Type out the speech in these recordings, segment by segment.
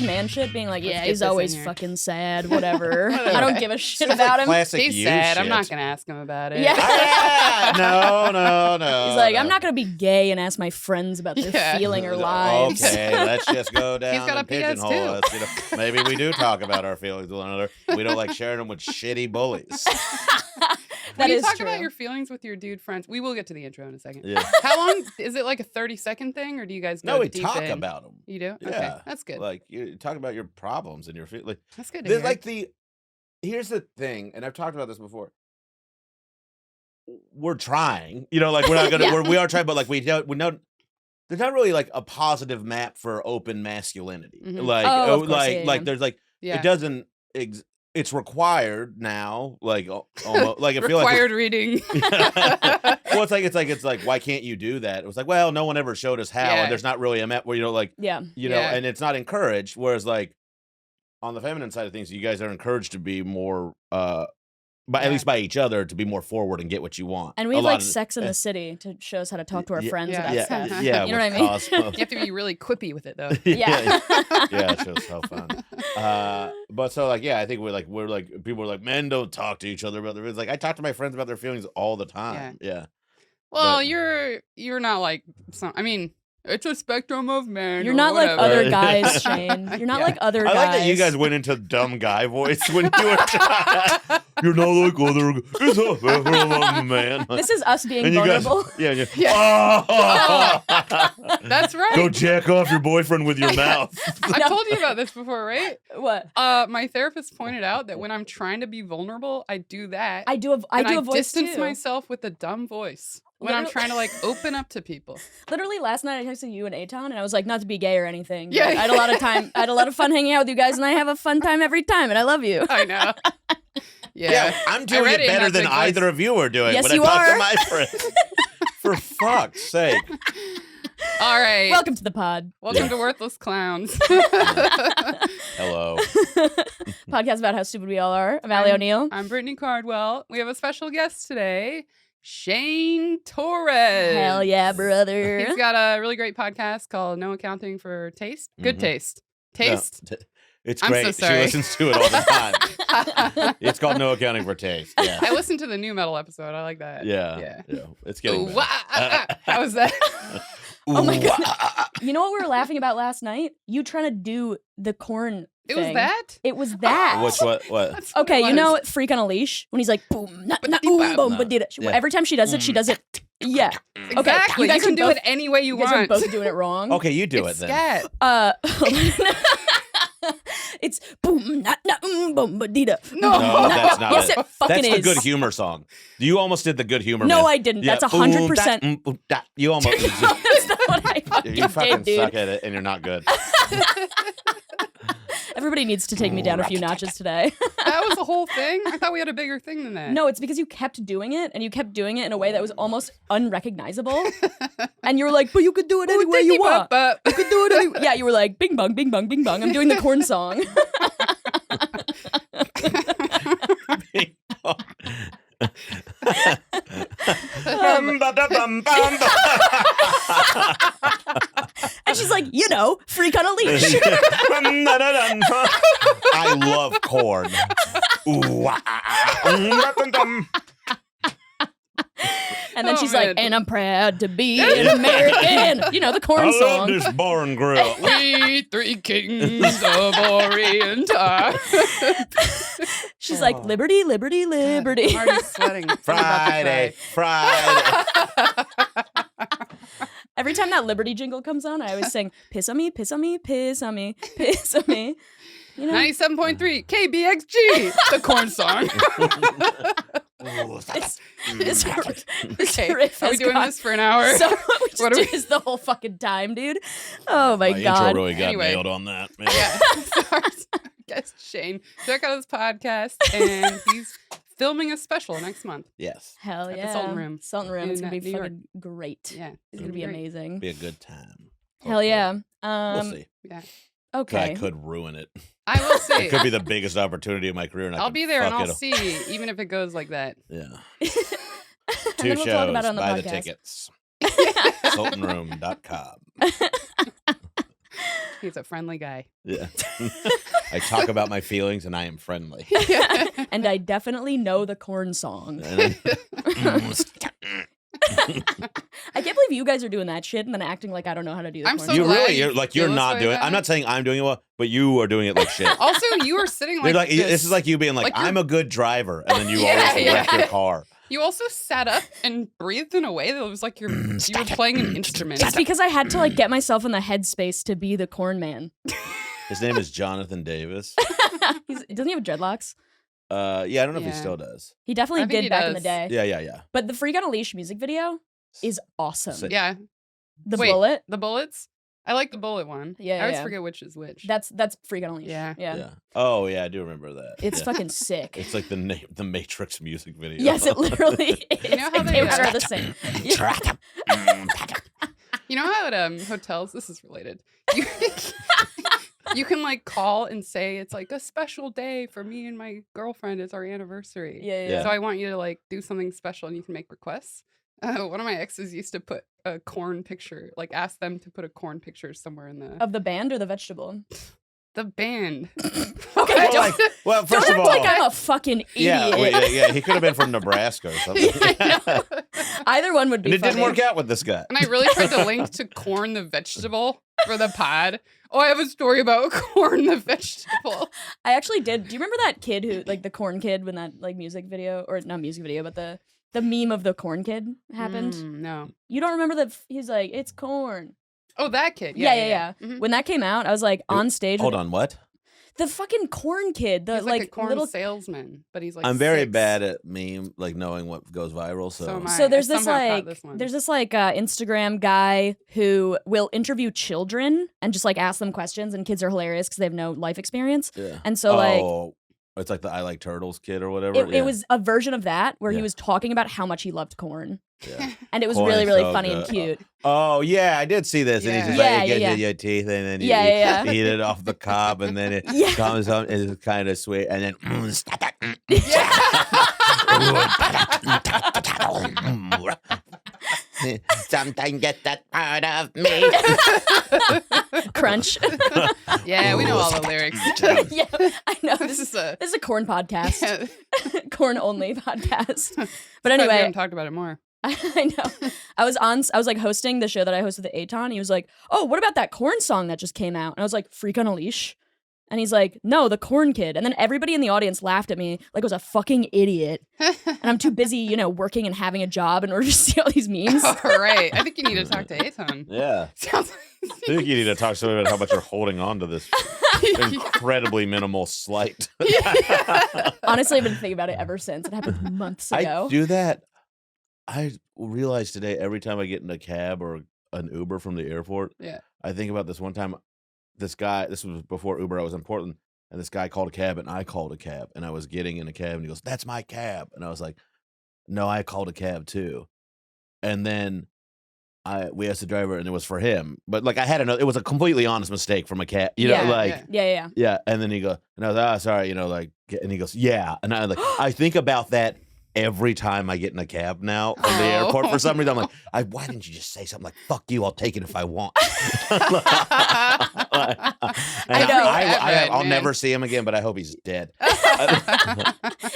big man shit, being like, yeah, get he's this always in here. fucking sad, whatever. I don't give a shit Sounds about like him. classic He's you sad. I'm shit. not gonna ask him about it. Yeah. No. He's like, I'm not gonna be gay and ask my friends about their Yeah. feeling or lives. Okay, let's just go down got a and PS pigeonhole too. us. You know, maybe we do talk about our feelings with one another. We don't like sharing them with shitty bullies. When you is talk true. about your feelings with your dude friends, we will get to the intro in a second. Yeah. How long is it? Like a 30-second thing, or do you guys go No, we deep talk in? about them. You do? Okay, Yeah. that's good. Like you talk about your problems and your feelings. Like, That's good to hear. like here's the thing, and I've talked about this before. We're trying, like we're not gonna. Yeah. We are trying, but like we know. There's not really like a positive map for open masculinity. Mhm. Like, Oh, of course, like, yeah, like yeah. there's like yeah. it doesn't. It's required now. Like almost like I feel Required reading. well, it's like why can't you do that? It was like, well, no one ever showed us how, Yeah. and there's not really a map where Yeah. Yeah. and it's not encouraged. Whereas like on the feminine side of things, you guys are encouraged to be more at least by each other, to be more forward and get what you want. And we A have lot like of- Sex in the City to show us how to talk to our friends Yeah. about yeah, stuff. yeah, You know with what I mean? Cosmo. You have to be really quippy with it, though. Yeah. Yeah, it's just so fun. But so like, yeah, I think we're like people are like, men don't talk to each other about their feelings. Like I talk to my friends about their feelings all the time. Yeah. Well, But- you're not like some. I mean, it's a spectrum of men. You're or not like whatever. other Right. guys, Shane. You're not Yeah. like other I guys. like that you guys went into dumb guy voice when you were you're not like other it's a man. This is us being And you guys, vulnerable. yeah, yeah. Yeah. Oh! That's right. Go jack off your boyfriend with your mouth. I've told you about this before, right? What? My therapist pointed out that when I'm trying to be vulnerable, I do that. I do and a voice distance too. myself with a dumb voice when I'm Literally- trying to like open up to people. Literally last night I texted you and Aton and I was like, not to be gay or anything. Yeah. But I had a lot of time. I had a lot of fun hanging out with you guys, and I have a fun time every time, and I love you. I know. Yeah. Yeah, I'm doing read it it in better that than big voice. either of you are doing Yes, when you I talk are. to my friends. For fuck's sake. All right. Welcome to the pod. Welcome to Worthless Clowns. Hello. Podcast about how stupid we all are. I'm Allie O'Neill. I'm Brittany Cardwell. We have a special guest today, Shane Torres. Hell yeah, brother. He's got a really great podcast called No Accounting for Taste. Good Mhm. taste. No, Taste. it's I'm great. so She sorry. listens to it all the time. It's called No Accounting for Taste. Yeah. I listened to the new metal episode. I like that. Yeah. Yeah. It's getting Ooh, better. wah, ah, ah. How was that? Oh my Ooh, God. ah. You know what we were laughing about last night? You trying to do the corn It was thing. that? It was that. Which what? That's what Okay, it you know was. Freak on a Leash? When he's like, boom, nah, nah, Ba-dee-bop. boom, boom, ba-dee-da. Yeah. Every time she does it, she does it. Yeah. Okay, Exactly. you You, guys can are do both- it any way you You guys are want. both doing it wrong. Okay, you do It's it then. scat. It's boom, nah, nah, boom, ba-dee-da. No. No, that's not Yes, it. it fucking That's the is. good humor song. You almost did the good humor. No, man. I didn't. Yeah, That's boom, 100%. da, boom, da. You almost. That's not what I You fucking fucking did, suck dude. at it, and you're not good. Everybody needs to take me down a few notches today. That was the whole thing? I thought we had a bigger thing than that. No, it's because you kept doing it, and you kept doing it in a way that was almost unrecognizable. And you were like, but you could do it any way you want. You could do it any Yeah, you were like, bing bong, bing bong, bing bong. I'm doing the corn song. And she's like, freak on a leash. I love corn. Ooh, And then Oh, she's man. like, and I'm proud to be an American. You know, the corn I love song. this barn grill. We three kings of Orient are. She's like, liberty, liberty, liberty. I'm already sweating. I'm about to Friday, cry. Friday. Every time that Liberty jingle comes on, I always sing, piss on me, piss on me, piss on me, piss on me. You know, 97.3 KBXG, the corn song. this Okay, riff are we has doing gone this for an hour? So what we just What are did we- is the whole fucking time, dude. Oh my My God. intro really got Anyway. nailed on that. Man. Yeah. So our guest Shane, check out his podcast, and he's filming a special next month. Yes. Hell At the yeah. Sultan Room Sultan Room. It's in, going to be New York. fucking great. Yeah, It's going to be great. amazing. Be a good time. Hell yeah. We'll see. Yeah, Okay. I could ruin it. I will see. It could be the biggest opportunity of my career, and I I'll could be there and fuck I'll it see, even if it goes like that. Yeah. And Two then we'll talk shows. about it on the Buy the podcast. tickets. SultanRoom.com. He's a friendly guy. Yeah. I talk about my feelings and I am friendly. And I definitely know the Korn song. I can't believe you guys are doing that shit and then acting like I don't know how to do the I'm Korn so song. glad You're like, you're feel this not way doing it. about I'm it. not saying I'm doing it well, but you are doing it like shit. Also, you were sitting You're like this is like you being like, like I'm a good driver, and then you Yeah, always wreck your car. You also sat up and breathed in a way that was like you were playing an instrument. It's because I had to like get myself in the headspace to be the Korn man. His name is Jonathan Davis. Doesn't he have dreadlocks? Yeah, I don't know if he Yeah. still does. He definitely I think did he back in the does. day. Yeah. But the Freak on a Leash music video is awesome. Sick. Yeah. The Wait, bullet. The bullets? I like the bullet one. Yeah, I always yeah. forget which is which. That's Freak on a Leash. Yeah. Oh yeah, I do remember that. It's Yeah. fucking sick. It's like the Matrix music video. Yes, it literally is. You know how they they, are the same. You know how at hotels, this is related. You can like call and say it's like a special day for me and my girlfriend. It's our anniversary. Yeah. So I want you to like do something special and you can make requests. One of my exes used to put a corn picture, like ask them to put a corn picture somewhere in the Of the band or the vegetable? the band. Okay, Well, don't first of act all, like I'm a fucking idiot. yeah, he could have been from Nebraska or something. Either one would be And it funny. didn't work out with this guy. And I really tried to link to Corn the vegetable for the pod. Oh, I have a story about Corn the vegetable. I actually did. Do you remember that kid who, like the Corn kid, when that like music video, or not music video, but the meme of the Corn kid happened? No. You don't remember that? He's like, it's corn. Oh, that kid. Yeah. Mhm. When that came out, I was like on stage. Hold with on, what? the fucking Corn kid. The He's like a corn little. salesman, but he's like I'm very 6. bad at meme, like knowing what goes viral. So, So am I. So there's I this somehow caught like this one. there's this like Instagram guy who will interview children and just like ask them questions, and kids are hilarious because they have no life experience. yeah. And so like It's like the I Like Turtles kid or whatever. it was a version of that where he Yeah. was talking about how much he loved corn, Yeah. and it was Corn really is really so funny good. and cute. Oh yeah, I did see this. And he's just Yeah. like, Yeah, it gets yeah, in your teeth, and then Yeah, you yeah, yeah. eat it off the cob, and then it Yeah. comes up, and it's kind of sweet, and then sometimes get that part of me. Crunch. Yeah, we know all the lyrics. Yeah, I know. This is a This is a corn podcast, yeah, corn only podcast. But we anyway, haven't talked about it more. I know. I was like hosting the show that I hosted with Aton. He was like, "Oh, what about that Corn song that just came out?" And I was like, "Freak on a Leash." And he's like, "No, the Corn kid." And then everybody in the audience laughed at me like I was a fucking idiot. And I'm too busy, working and having a job in order to see all these memes. All right. I think you need to talk to Aton. Yeah, Sounds I think you need to talk to somebody about how much you're holding on to this incredibly minimal slight. Honestly, I've been thinking about it ever since. It happened months ago. I do that. I realize today every time I get in a cab or an Uber from the airport, Yeah. I think about this one time. This was before Uber. I was in Portland, and this guy called a cab, and I called a cab, and I was getting in a cab, and he goes, "That's my cab," and I was like, "No, I called a cab too," and then we asked the driver, and it was for him, but like I had another. It was a completely honest mistake from a cab, Yeah, like. Yeah. Yeah, and then he goes, and I was sorry, and he goes, yeah, and I like, I think about that every time I get in a cab now from the airport. For some reason, I'm like, why didn't you just say something like "fuck you"? I'll take it if I want. I know. I'll never see him again, but I hope he's dead.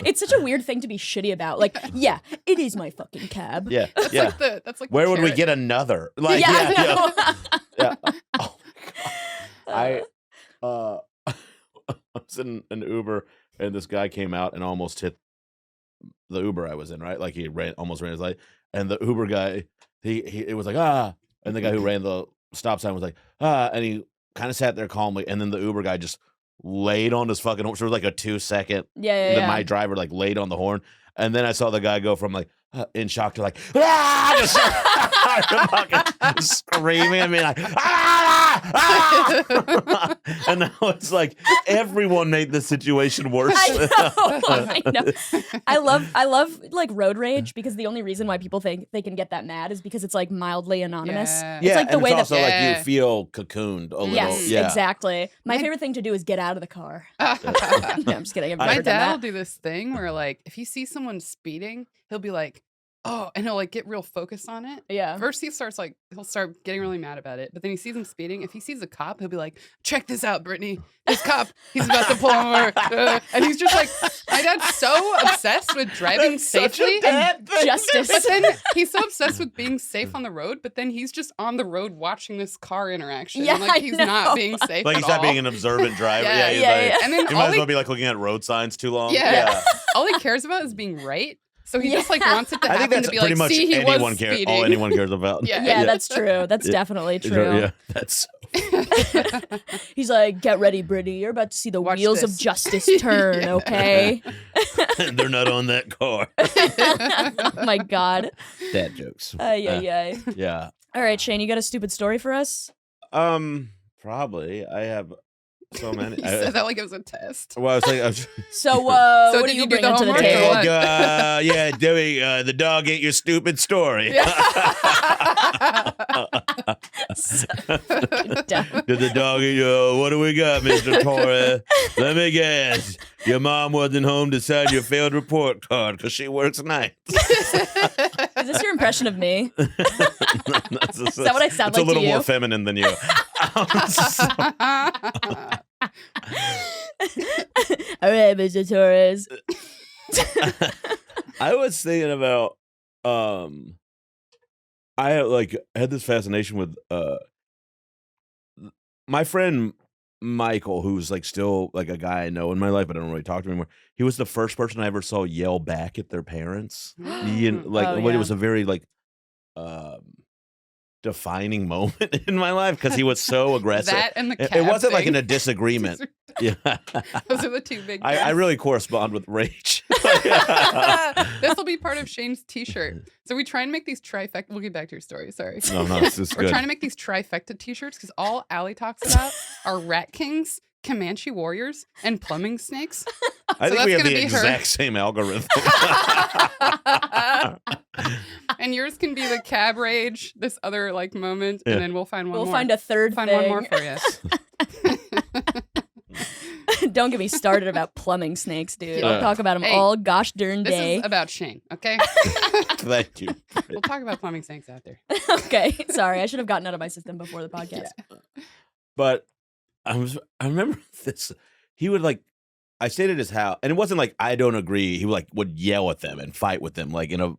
It's such a weird thing to be shitty about. Like, yeah, it is my fucking cab. Yeah, That's yeah. like that's like Where the would we carrot. get another? Like, Yeah, yeah, I know. yeah. Oh my God. I was in an Uber, and this guy came out and almost hit the Uber I was in, right? Like he almost ran his light, and the Uber guy, it was like, and the guy who ran the stop sign was like, and he kind of sat there calmly, and then the Uber guy just laid on his fucking horn. So it was like a 2-second. Yeah. Then my driver like laid on the horn, and then I saw the guy go from like in shock to like just fucking screaming at me like and now it's like everyone made the situation worse. I know. I love like road rage because the only reason why people think they can get that mad is because it's like mildly anonymous. Yeah. It's like the and way it's that also Yeah. like you feel cocooned a little. Yes, Yeah. exactly. My My- favorite thing to do is get out of the car. No, I'm just kidding. I've My never done dad will that. do this thing where, like, if he sees someone speeding, he'll be like, Oh, and he'll like get real focused on it. Yeah. First, he'll start getting really mad about it. But then he sees him speeding. If he sees a cop, he'll be like, "Check this out, Brittany. This cop, he's about to pull him over." And he's just like, my dad's so obsessed with driving safely and justice. But then he's so obsessed with being safe on the road. But then he's just on the road watching this car interaction. Yeah, Like he's not being safe. Like at he's not all. being an observant driver. Yeah, He's yeah, like, yeah. And then he all might as he, well be like looking at road signs too long. Yeah. all he cares about is being right. So he just like wants it to I happen think that's to be pretty like, much see, he anyone was cares. speeding. All anyone cares about. Yeah. That's true. That's definitely true. Yeah, that's. He's like, "Get ready, Brittany. You're about to see the Watch wheels this." of justice turn, okay?" They're not on that car. Oh my God. Dad jokes. Yeah. Yeah. All right, Shane, you got a stupid story for us? Probably. I have so many. He said that like it was a test. Well, I was like, So, So what did are you you do the bringing to the homework or table? what? yeah, Dewey, the dog ate your stupid story. So fucking dumb. Did the dog eat your, what do we got, Mr. Torres? Let me guess. Your mom wasn't home to sign your failed report card because she works nights. Is this your impression of me? Is that what I sound it's like a little to you? more feminine than you. All right, Mr. Torres. I was thinking about I had this fascination with my friend Michael, who's like still like a guy I know in my life, but I don't really talk to him anymore. He was the first person I ever saw yell back at their parents. It was a very like defining moment in my life because he was so aggressive. That and the It wasn't like in thing. a disagreement. Yeah, Those are the two big I things. really correspond with rage. This will be part of Shane's t-shirt. So we try and make these trifecta. We'll get back to your story. Sorry. No, this is We're good. trying to make these trifecta t-shirts because all Allie talks about are rat kings, Comanche warriors, and plumbing snakes. I think that's we have gonna the be her. exact same algorithm. And yours can be the cab rage, this other like moment, Yeah. and then we'll find one We'll more. find a third Find thing. one more for you. Don't get me started about plumbing snakes, dude. Yeah. I'll talk about them Hey, all gosh darn This day. is about Shane, okay? Thank you. We'll talk about plumbing snakes after. Okay, sorry. I should have gotten out of my system before the podcast. But I remember this. He would like, I stayed at his house, and it wasn't like I don't agree. He would yell at them and fight with them, like in a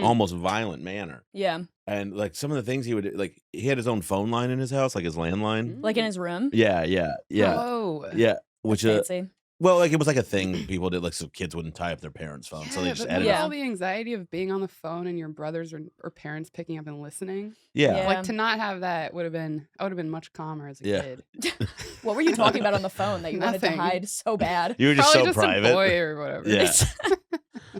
almost violent manner. Yeah. And like some of the things he would like, he had his own phone line in his house, like his landline. Like in his room. Yeah. Whoa. Yeah. Which Fancy. well, like it was like a thing people did, like so kids wouldn't tie up their parents' phone, so they just but added. with Yeah. all the anxiety of being on the phone and your brothers or parents picking up and listening. Yeah. Like to not have that I would have been much calmer as a Yeah. kid. What were you talking about on the phone that you wanted to Nothing. hide so bad? You were just Probably so just private. a boy or whatever. Yeah.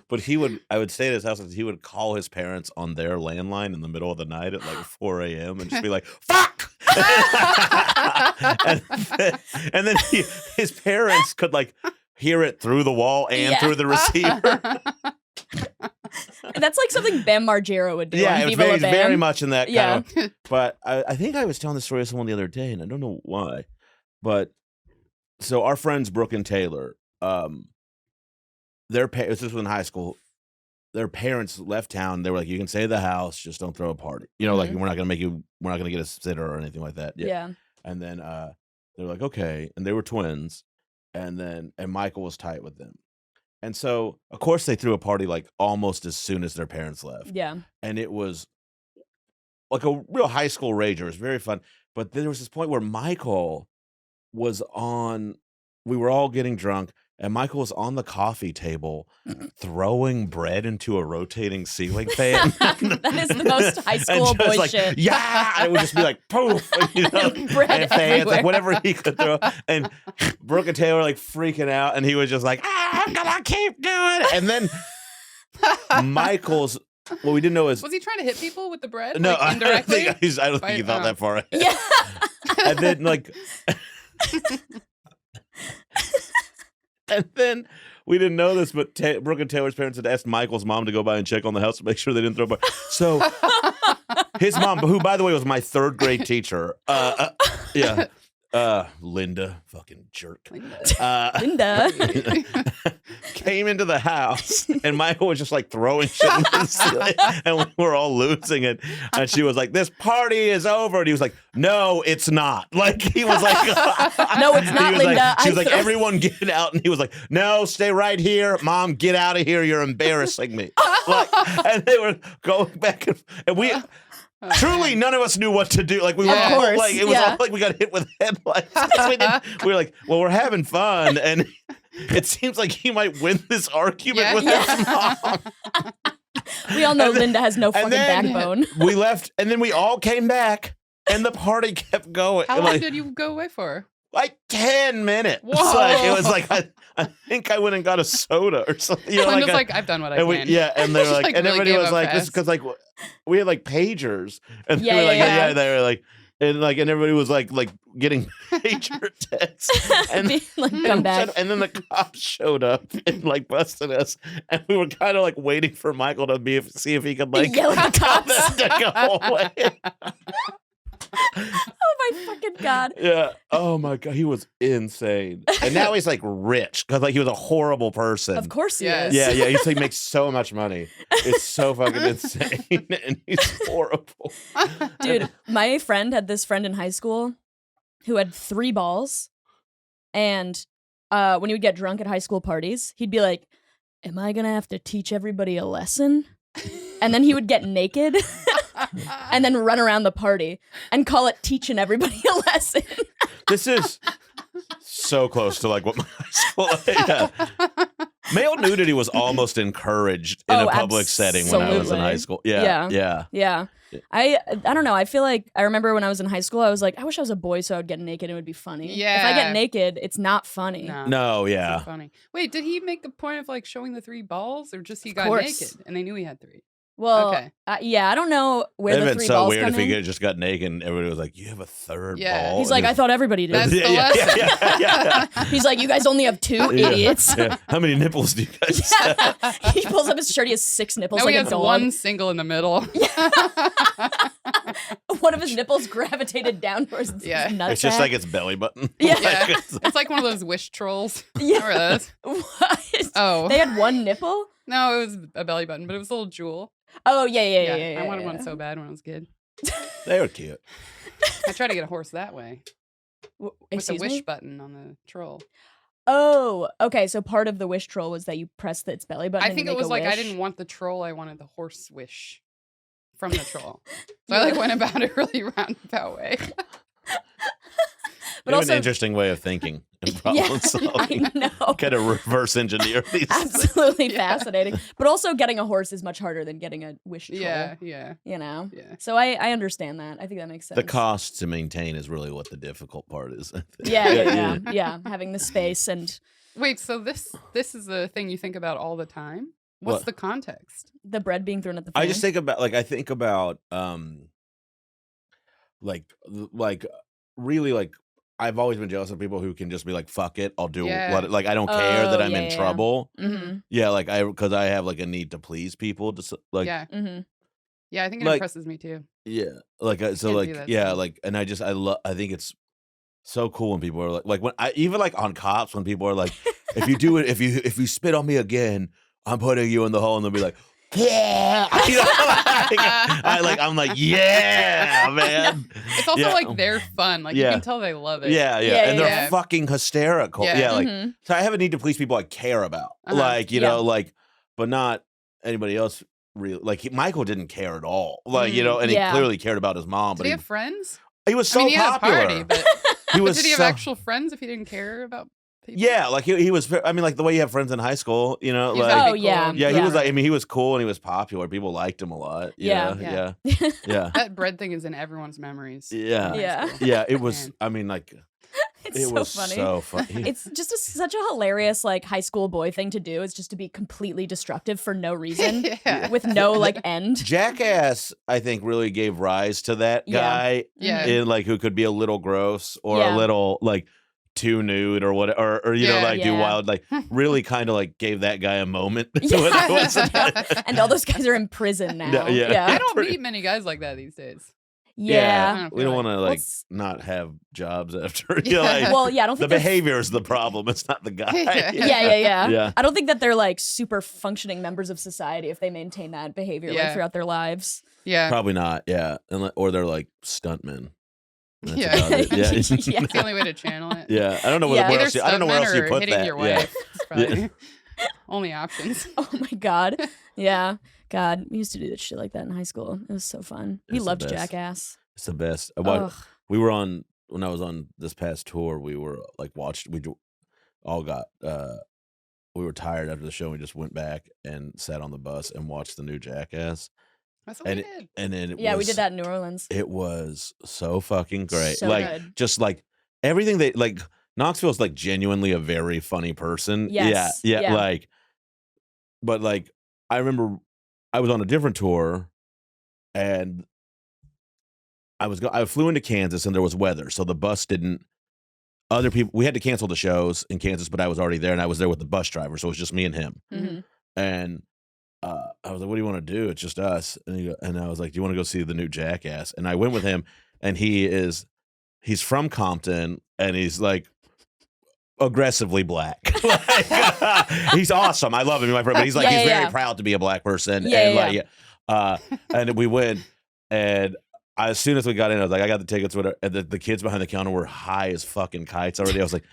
But I would stay at his house and he would call his parents on their landline in the middle of the night at like 4 a.m. and just be like, "Fuck!" and then his parents could like hear it through the wall and Yeah. through the receiver. That's like something Bam Margera would do. Yeah, on it was Viva La Bam. very much in that Yeah. kind of. But I think I was telling the story to someone the other day, and I don't know why. But so our friends Brooke and Taylor, this was in high school. Their parents left town. They were like, "You can stay at the house, just don't throw a party. Like we're not gonna get a sitter or anything like that." Yeah. And then they were like, "Okay," and they were twins, and Michael was tight with them, and so of course they threw a party like almost as soon as their parents left. Yeah. And it was like a real high school rager. It was very fun. But then there was this point where Michael was we were all getting drunk, and Michael was on the coffee table throwing bread into a rotating ceiling fan. That is the most high school And just boy like, shit. yeah, and it would just be like poof, Bread and fans, everywhere. like whatever he could throw. And Brooke and Taylor were like freaking out, and he was just like, I'm gonna keep doing it. And then Michael's, what we didn't know is Was he trying to hit people with the bread? no, Like, I don't indirectly? think he thought that far ahead. Yeah. And then like, and then we didn't know this, but Brooke and Taylor's parents had asked Michael's mom to go by and check on the house to make sure they didn't throw a So his mom, who by the way was my third grade teacher, Linda, fucking jerk. Linda. Came into the house and Michael was just like throwing shit into the ceiling and we were all losing it. And she was like, "This party is over." And he was like, "No, it's not." Like he was like, "No, it's not, Linda." Like, she was like, "Everyone get out." And he was like, "No, stay right here. Mom, get out of here. You're embarrassing me." Like, and they were going back and we truly none of us knew what to do. Like we were all, course, like it was all like we got hit with headlights. We were like, well, we're having fun and it seems like he might win this argument with his mom. We all know Linda has no fucking backbone. We left, and then we all came back, and the party kept going. How long did you go away for? Like 10 minutes. Whoa. Like, it was like I think I went and got a soda or something. You know, Linda's like, I've done what I can. Yeah, and they were like, like and really everybody was gave like, up this because like we had like pagers, and they were like, yeah. they were like. And like, and everybody was like getting pager texts, and come back. And then the cops showed up and like busted us, and we were kind of like waiting for Michael to see if he could like yell at the cops to go away. Oh my fucking God. Yeah. Oh my God. He was insane. And now he's like rich because like he was a horrible person. Of course he is. Yeah. He's like makes so much money. It's so fucking insane. And he's horrible. Dude, my friend had this friend in high school who had 3 balls. And when he would get drunk at high school parties, he'd be like, "Am I going to have to teach everybody a lesson?" And then he would get naked and then run around the party and call it teaching everybody a lesson. This is so close to like what my high school. Male nudity was almost encouraged in a public setting when I was in high school. Yeah. I don't know. I feel like I remember when I was in high school, I was like, I wish I was a boy so I would get naked and it would be funny. Yeah. If I get naked, it's not funny. No, yeah. It's funny. Wait, did he make a point of like showing the 3 balls, or just he got course. naked and they knew he had 3? Well, Okay. Yeah, I don't know where It'd the been 3 so balls weird come if he in. could have just got naked and everybody was like, "You have a 3rd ball." He's like, "I thought everybody did." That's the lesson. Yeah. He's like, "You guys only have 2 idiots." Yeah. How many nipples do you guys have? He pulls up his shirt. He has 6 nipples Now like he a has dog. one single in the middle. One of his nipples gravitated down towards his nutsack. It's just like its belly button. Yeah. Yeah. It's like one of those wish trolls. Yeah. Remember those? What? Oh. They had 1 nipple? No, it was a belly button, but it was a little jewel. Oh, yeah. I wanted one so bad when I was a kid. They were cute. I tried to get a horse that way. With the Excuse wish me? button on the troll. Oh, okay. So part of the wish troll was that you pressed its belly button. I and think you it make was a like I wish? didn't want the troll, I wanted the horse wish from the troll. So I like went about it really roundabout way. But You have also, an interesting way of thinking and problem solving. I know. Kind of reverse engineer these things. Absolutely fascinating. But also, getting a horse is much harder than getting a wish troll. Yeah. You know? Yeah. So I understand that. I think that makes sense. The cost to maintain is really what the difficult part is. I think. Yeah. Having the space and Wait, so this is the thing you think about all the time? What's What? the context? the bread being thrown at the fan. I just think about like really like I've always been jealous of people who can just be like, "Fuck it, I'll do Yeah. what." Like I don't care that I'm yeah, in yeah. trouble. Mm-hmm. Yeah, like because I have like a need to please people. To like Yeah. Mm-hmm. Yeah, I think it like- impresses me too. yeah, like so Can't do like that yeah, stuff. like and I think it's so cool when people are like when I even like on Cops when people are like, if you do it if you spit on me again, I'm putting you in the hole, and they'll be like, yeah, you know, I'm like, yeah, man. It's also Yeah. like they're fun. Like Yeah. you can tell they love it. Yeah, Yeah, and they're yeah. fucking hysterical. Yeah. Yeah, like Mhm. so I have a need to please people I care about, Uh-huh. like you Yeah. know, like but not anybody else. Really, like Michael didn't care at all, like you know, and Yeah. he clearly cared about his mom, Did but he have friends? he was so I mean, he popular. had a party, but He was did he have so- actual friends if he didn't care about people? Yeah, like he was. I mean, like the way you have friends in high school, you know, He was like like, Oh, be cool yeah. and- yeah, he was like. I mean, he was cool and he was popular. People liked him a lot. Yeah. yeah, Yeah. yeah. That bread thing is in everyone's memories. Yeah. in high Yeah. school. Yeah, it was. Man. I mean, like It's it so was funny. so funny. It's just such a hilarious like high school boy thing to do. Is just to be completely destructive for no reason, Yeah. with no like end. Jackass, I think, really gave rise to that Yeah. guy, Yeah. in like who could be a little gross or Yeah. a little like too nude or what, or you know, Yeah. like do Yeah. wild, like really kind of like gave that guy a moment. Yeah. When it was- And all those guys are in prison now. Yeah. I Yeah. don't Pretty- meet many guys like that these days. Yeah. We don't want to like it's- not have jobs after. You know, like, Well, yeah, I don't the think they're- behavior is the problem. It's not the guy. Yeah. Yeah. I don't think that they're like super functioning members of society if they maintain that behavior like Yeah. throughout their lives. Yeah. Probably not. Yeah, or they're like stuntmen. That's Yeah. about it. Yeah. Yeah. It's the only way to channel it. Yeah, I don't know Yeah. where Either else. I don't know where else you stuntmen or put hitting that. your Yeah. wife. It's probably only options. Oh my god. Yeah. God, we used to do that shit like that in high school. It was so fun. We It's the loved best. Jackass. It's the best. Ugh. We were on when I was on this past tour. We were like all got. We were tired after the show. And we just went back and sat on the bus and watched the new Jackass. That's what we did. And then it Yeah, was, we did that in New Orleans. It was so fucking great. So like good. just like everything they like. Knoxville's like genuinely a very funny person. Yes. Yeah. Yeah. Like, but like I remember I was on a different tour, and I flew into Kansas and there was weather, so the bus didn't. Other people, we had to cancel the shows in Kansas, but I was already there, and I was there with the bus driver, so it was just me and him. Mhm. And I was like, "What do you want to do? It's just us." And I was like, "Do you want to go see the new Jackass?" And I went with him, and he's from Compton, and he's like aggressively black. Like, he's awesome. I love him, my friend, but he's like he's very proud to be a black person. Yeah, And we went, and as soon as we got in, I was like, I got the tickets. Whatever. And the kids behind the counter were high as fucking kites already. I was like,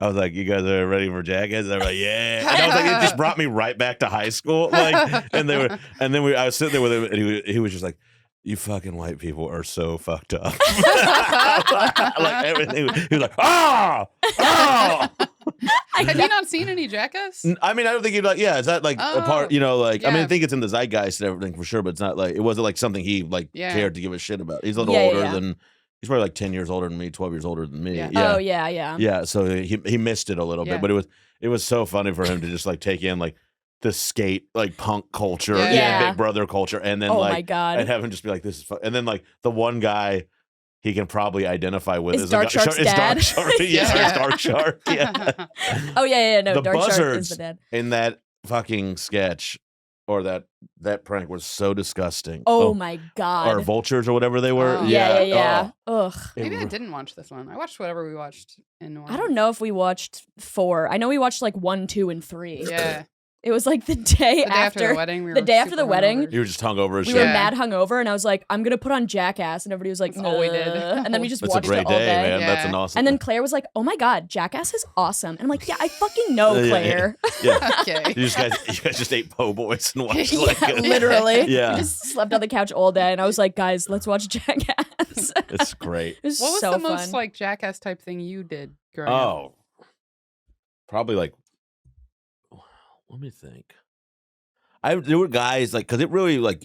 I was like, you guys are ready for Jackass? They were like, yeah. And I was like, it just brought me right back to high school. Like, and I was sitting there with him, and he was just like, you fucking white people are so fucked up. Like everything. He was like, oh. Have you not seen any Jackass? I mean, I don't think he'd like, yeah, is that like a part, you know, like, I mean, I Yeah. think it's in the zeitgeist and everything for sure, but it's not like, it wasn't like something he like Yeah. cared to give a shit about. He's a little Yeah, older yeah. than, he's probably like 10 years older than me, 12 years older than me. Yeah. Yeah. Oh yeah. Yeah. So he missed it a little Yeah. bit, but it was so funny for him to just like take in like the skate, like punk culture, Yeah. Big Brother culture. And then Oh like, my god. and have him just be like, this is fun. And then like the one guy he can probably identify with Is is Dark Shark's dad? Dark Shark. Yeah, Yeah. it's Dark Shark. Yeah. Oh yeah. No, The Dark Shark is buzzards the dad. In that fucking sketch or that prank was so disgusting. Oh my god. Or vultures or whatever they were. Oh. Yeah. Ugh. Maybe I didn't watch this one. I watched whatever we watched in New I Orleans. don't know if we watched 4. I know we watched like 1, 2, and 3. Yeah. It was like the day The day after the wedding. We the were day after super the wedding, hungover. You were just hungover as we shit. were Yeah. mad hungover, and I was like, I'm gonna put on Jackass, and everybody was like, That's all we did. "Nah." And then we just That's a watched great it all day, day. man. That's Yeah. an awesome. And then Claire was like, "Oh my god, Jackass is awesome," and I'm like, "Yeah, I fucking know, Yeah, yeah. Claire." yeah. Okay. You guys just ate po' boys and watched Yeah, like literally. Yeah. We just slept on the couch all day, and I was like, "Guys, let's watch Jackass." It's great. It was What was so the fun. most like Jackass type thing you did growing up? Oh, probably like. Let me think. There were guys like because it really like.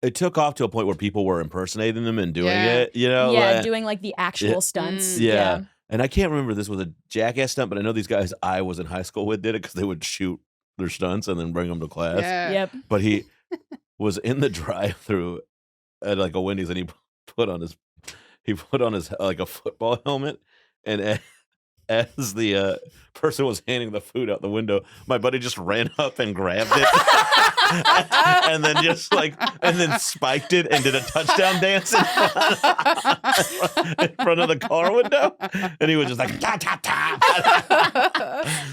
It took off to a point where people were impersonating them and doing Yeah. it. You know, yeah, like- doing like the actual stunts. Yeah. And I can't remember if this was a Jackass stunt, but I know these guys I was in high school with did it because they would shoot their stunts and then bring them to class. Yeah. Yep. But he was in the drive-through at like a Wendy's, and he put on his like a football helmet, and as the person was handing the food out the window, my buddy just ran up and grabbed it, and then spiked it and did a touchdown dance in front of the car window, and he was just like ta ta ta.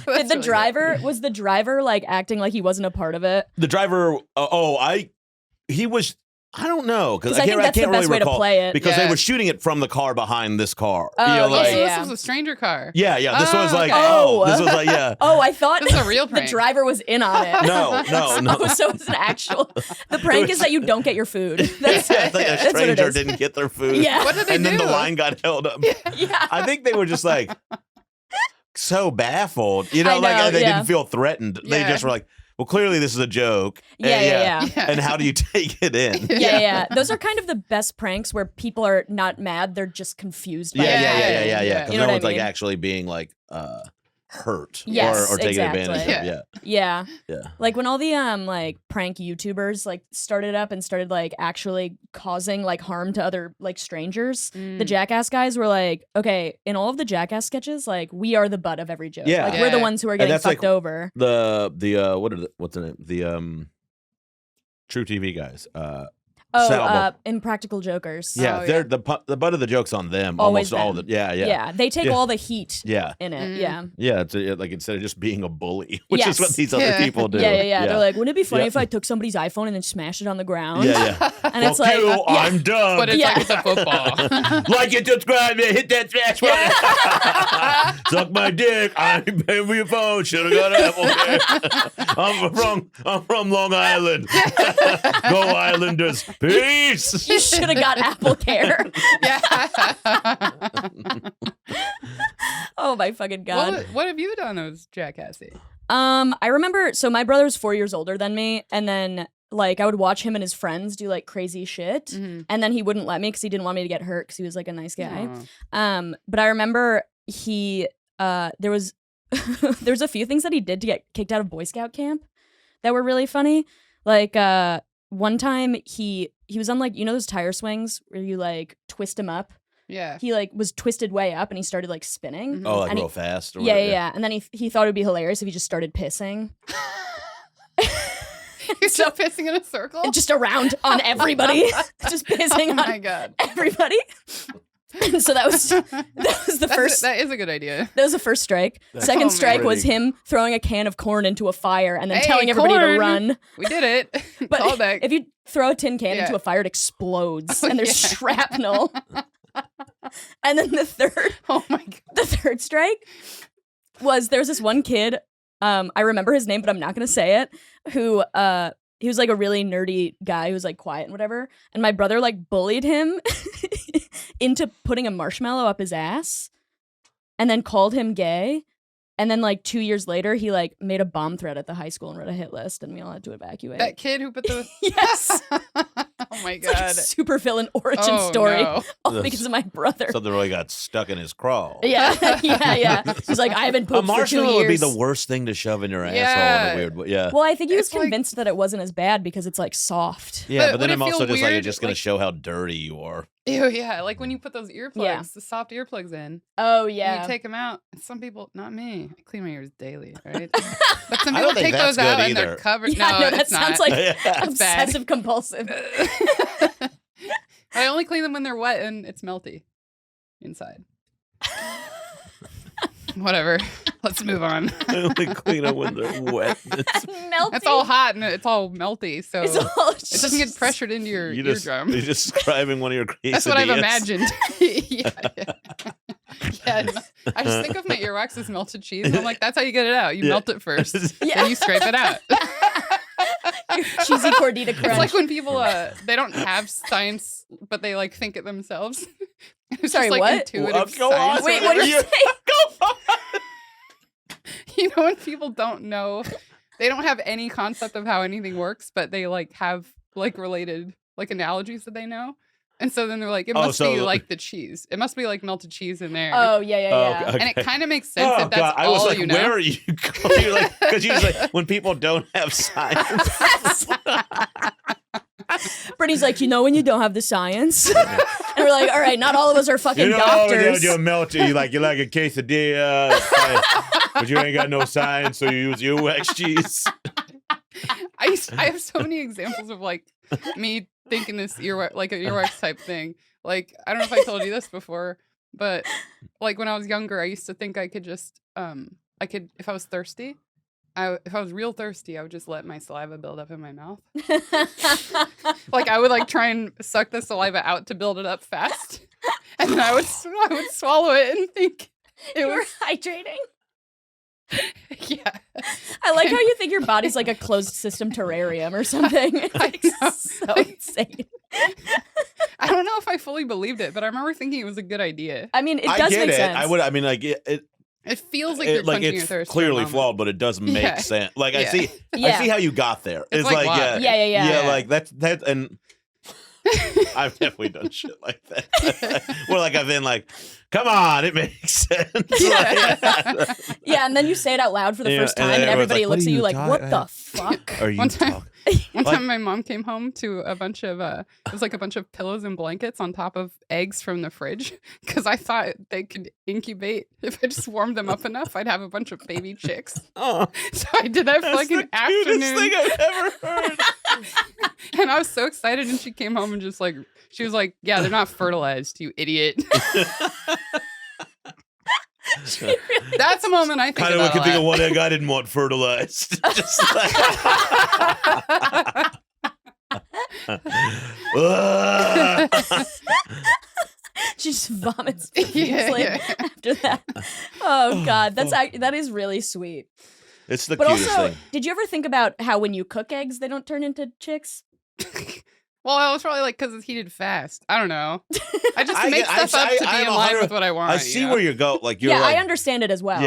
Did the driver was the driver like acting like he wasn't a part of it? The driver, he was. I don't know because 'Cause I think that's the can't best really way to recall, play it. because they Yeah. were shooting it from the car behind this car. Oh, You know, yeah, like, So this was a stranger car. yeah. This was like, okay. Oh. this was like, yeah. Oh, I thought This is a real the prank. driver was in on it. No. Oh, so it's an actual. The prank is that you don't get your food. That's, Yeah, it's like a that's what it stranger is. didn't get their food. Yeah. What did they and do? then the line got held up. Yeah. I think they were just like so baffled, you know, I like know, they yeah. didn't feel threatened. They Yeah. just were like, well, clearly this is a joke. And Yeah. And how do you take it in? Yeah. Those are kind of the best pranks where people are not mad; they're just confused. By Yeah. it. Yeah. Because You know no what I one's like mean? actually being like hurt Yes, or taken exactly. advantage of. Yeah. Yeah. Like when all the like prank YouTubers like started up and started like actually causing like harm to other like strangers, the Jackass guys were like, okay, in all of the Jackass sketches, like we are the butt of every joke. Yeah. Like we're the Yeah. ones who are getting that's, fucked like, over. The what's the name? The True TV guys. Oh, Salma. Impractical Jokers. Yeah, Oh, they're the butt of the joke's on them. Always Almost all them. the Yeah, they take Yeah. all the heat yeah. in it. Mm. Yeah. Yeah, it's like instead of just being a bully, which is what Yes. these other Yeah. people do. Yeah. They're like, wouldn't it be funny Yeah. if I took somebody's iPhone and then smashed it on the ground? yeah. And it's Fuck like, you, yeah. I'm done. But it's Yeah. like it's a football. Like and subscribe, man. Hit that smash button. Suck my dick. I ain't paying for your phone. Should have got Apple. I'm from Long Island. Go Islanders. Peace. You should have got Apple Care. Yeah. Oh my fucking god. What have you done that was jackassy? I remember. So my brother was 4 years older than me, and then like I would watch him and his friends do like crazy shit, Mhm. and then he wouldn't let me because he didn't want me to get hurt because he was like a nice guy. Aw. But I remember there was a few things that he did to get kicked out of Boy Scout camp that were really funny. Like one time he was on like, you know those tire swings where you like twist him up. Yeah. He like was twisted way up and he started like spinning. Mhm. Oh, like And real fast? Or Yeah, whatever? yeah. And then he thought it would be hilarious if he just started pissing. You're still pissing in a circle? Just around on everybody. Just pissing Oh my on god. everybody. So that was the first. That is a good idea. That was the first strike. Second Oh, strike man. was him throwing a can of corn into a fire and then Hey, telling everybody to corn! run. We did it. But Callback. if you throw a tin can Yeah. into a fire, it explodes Oh, and there's yeah. shrapnel. And then the Oh my god. third strike was there was this one kid. I remember his name, but I'm not gonna say it. Who he was like a really nerdy guy who was like quiet and whatever. And my brother like bullied him into putting a marshmallow up his ass and then called him gay. And then like 2 years later, he like made a bomb threat at the high school and wrote a hit list and we all had to evacuate. That kid who put the Yes. Oh my It's like a god. super villain origin Oh, story. no. All because of my brother. Something really got stuck in his crawl. Yeah. He's like, I haven't A pooped for 2 marshmallow would be years. the worst thing to shove in your asshole in Yeah. a weird way. Yeah. Well, I think he was It's like- convinced that it wasn't as bad because it's like soft. Yeah, but But then would I'm it feel also just like, you're weird, just going to like- show how dirty you are. Ew, yeah. Like when you put those earplugs, Yeah. the soft earplugs in. Oh And yeah. you take them out. And some people, not me. I clean my ears daily, right? But some I people don't think take those that's out good and they're either. covered. Yeah, no, no, that it's sounds not. like Yeah. It's bad. obsessive compulsive. I only clean them when they're wet and it's melty inside. Whatever. Let's move on. I only clean them when they're wet. Melty. It's all hot and it's all melty, so It's all it doesn't get pressured into your You're eardrum. describing one of your quesadillas. That's what I've imagined. Yeah. No, I just think of my earwax as melted cheese, and I'm like, that's how you get it out. You Yeah. melt it first, Yeah. then you scrape it out. cheesy cordita crunch. It's like when people they don't have science, but they like think it themselves. It's Sorry, just, like, what? Intuitive Well, go science on. or Wait, what whatever. did you say? You know when people don't know, they don't have any concept of how anything works, but they like have like related like analogies that they know. And so then they're like, it must be so- like the cheese. It must be like melted cheese in there. Oh yeah. Oh, And it okay. kind of makes sense Oh, if that's God. I all was like, you know. where are you going? You're like, because usually when people don't have science. Brittany's like, you know when you don't have the science, and we're like, all right, not all of us are fucking You know, doctors. you're melty. You like a quesadilla, but you ain't got no science, so you use earwax cheese. I have so many examples of like me thinking this earwax, like an earwax type thing. Like, I don't know if I told you this before, but like when I was younger, I used to think I could just, if I was thirsty, if I was real thirsty, I would just let my saliva build up in my mouth. Like I would like try and suck the saliva out to build it up fast, and then I would swallow it and think it You were was hydrating. yeah. I like how you think your body's like a closed system terrarium or something. It's I like know. so insane. I don't know if I fully believed it, but I remember thinking it was a good idea. I mean, it I does get make it. sense. I mean, like It feels like you're quenching your it's thirst. for a clearly moment. flawed, but it does make Yeah. sense. Like I Yeah. see Yeah. how you got there. It's like water. Yeah. Yeah, like that, and I've definitely done shit like that. Where like I've been like, come on, it makes sense. Yeah. Yeah, and then you say it out loud for the Yeah, first and time, and everyone's everybody like, what looks are at you you like, "What talking- the fuck?" Are you One time- talking? One Like- time my mom came home to a bunch of it was like a bunch of pillows and blankets on top of eggs from the fridge because I thought they could incubate if I just warmed them up enough. I'd have a bunch of baby chicks. Oh, So I did that for that's like the an cutest afternoon. thing I've ever heard. And I was so excited, and she came home and just like, she was like, yeah, they're not fertilized, you idiot. That's a moment I think Kind of about could a think of lot. one egg I didn't want fertilized. Just like, She just vomits Yeah, profusely yeah. after that. Oh God, that is really sweet. it's the But cutest also, thing. did you ever think about how when you cook eggs, they don't turn into chicks? Well, I was probably like, because it's heated fast. I don't know. I just I make get- stuff up to be I'm in line 100 with what I want. I see where you go. Like you're Yeah, like, I understand it as well.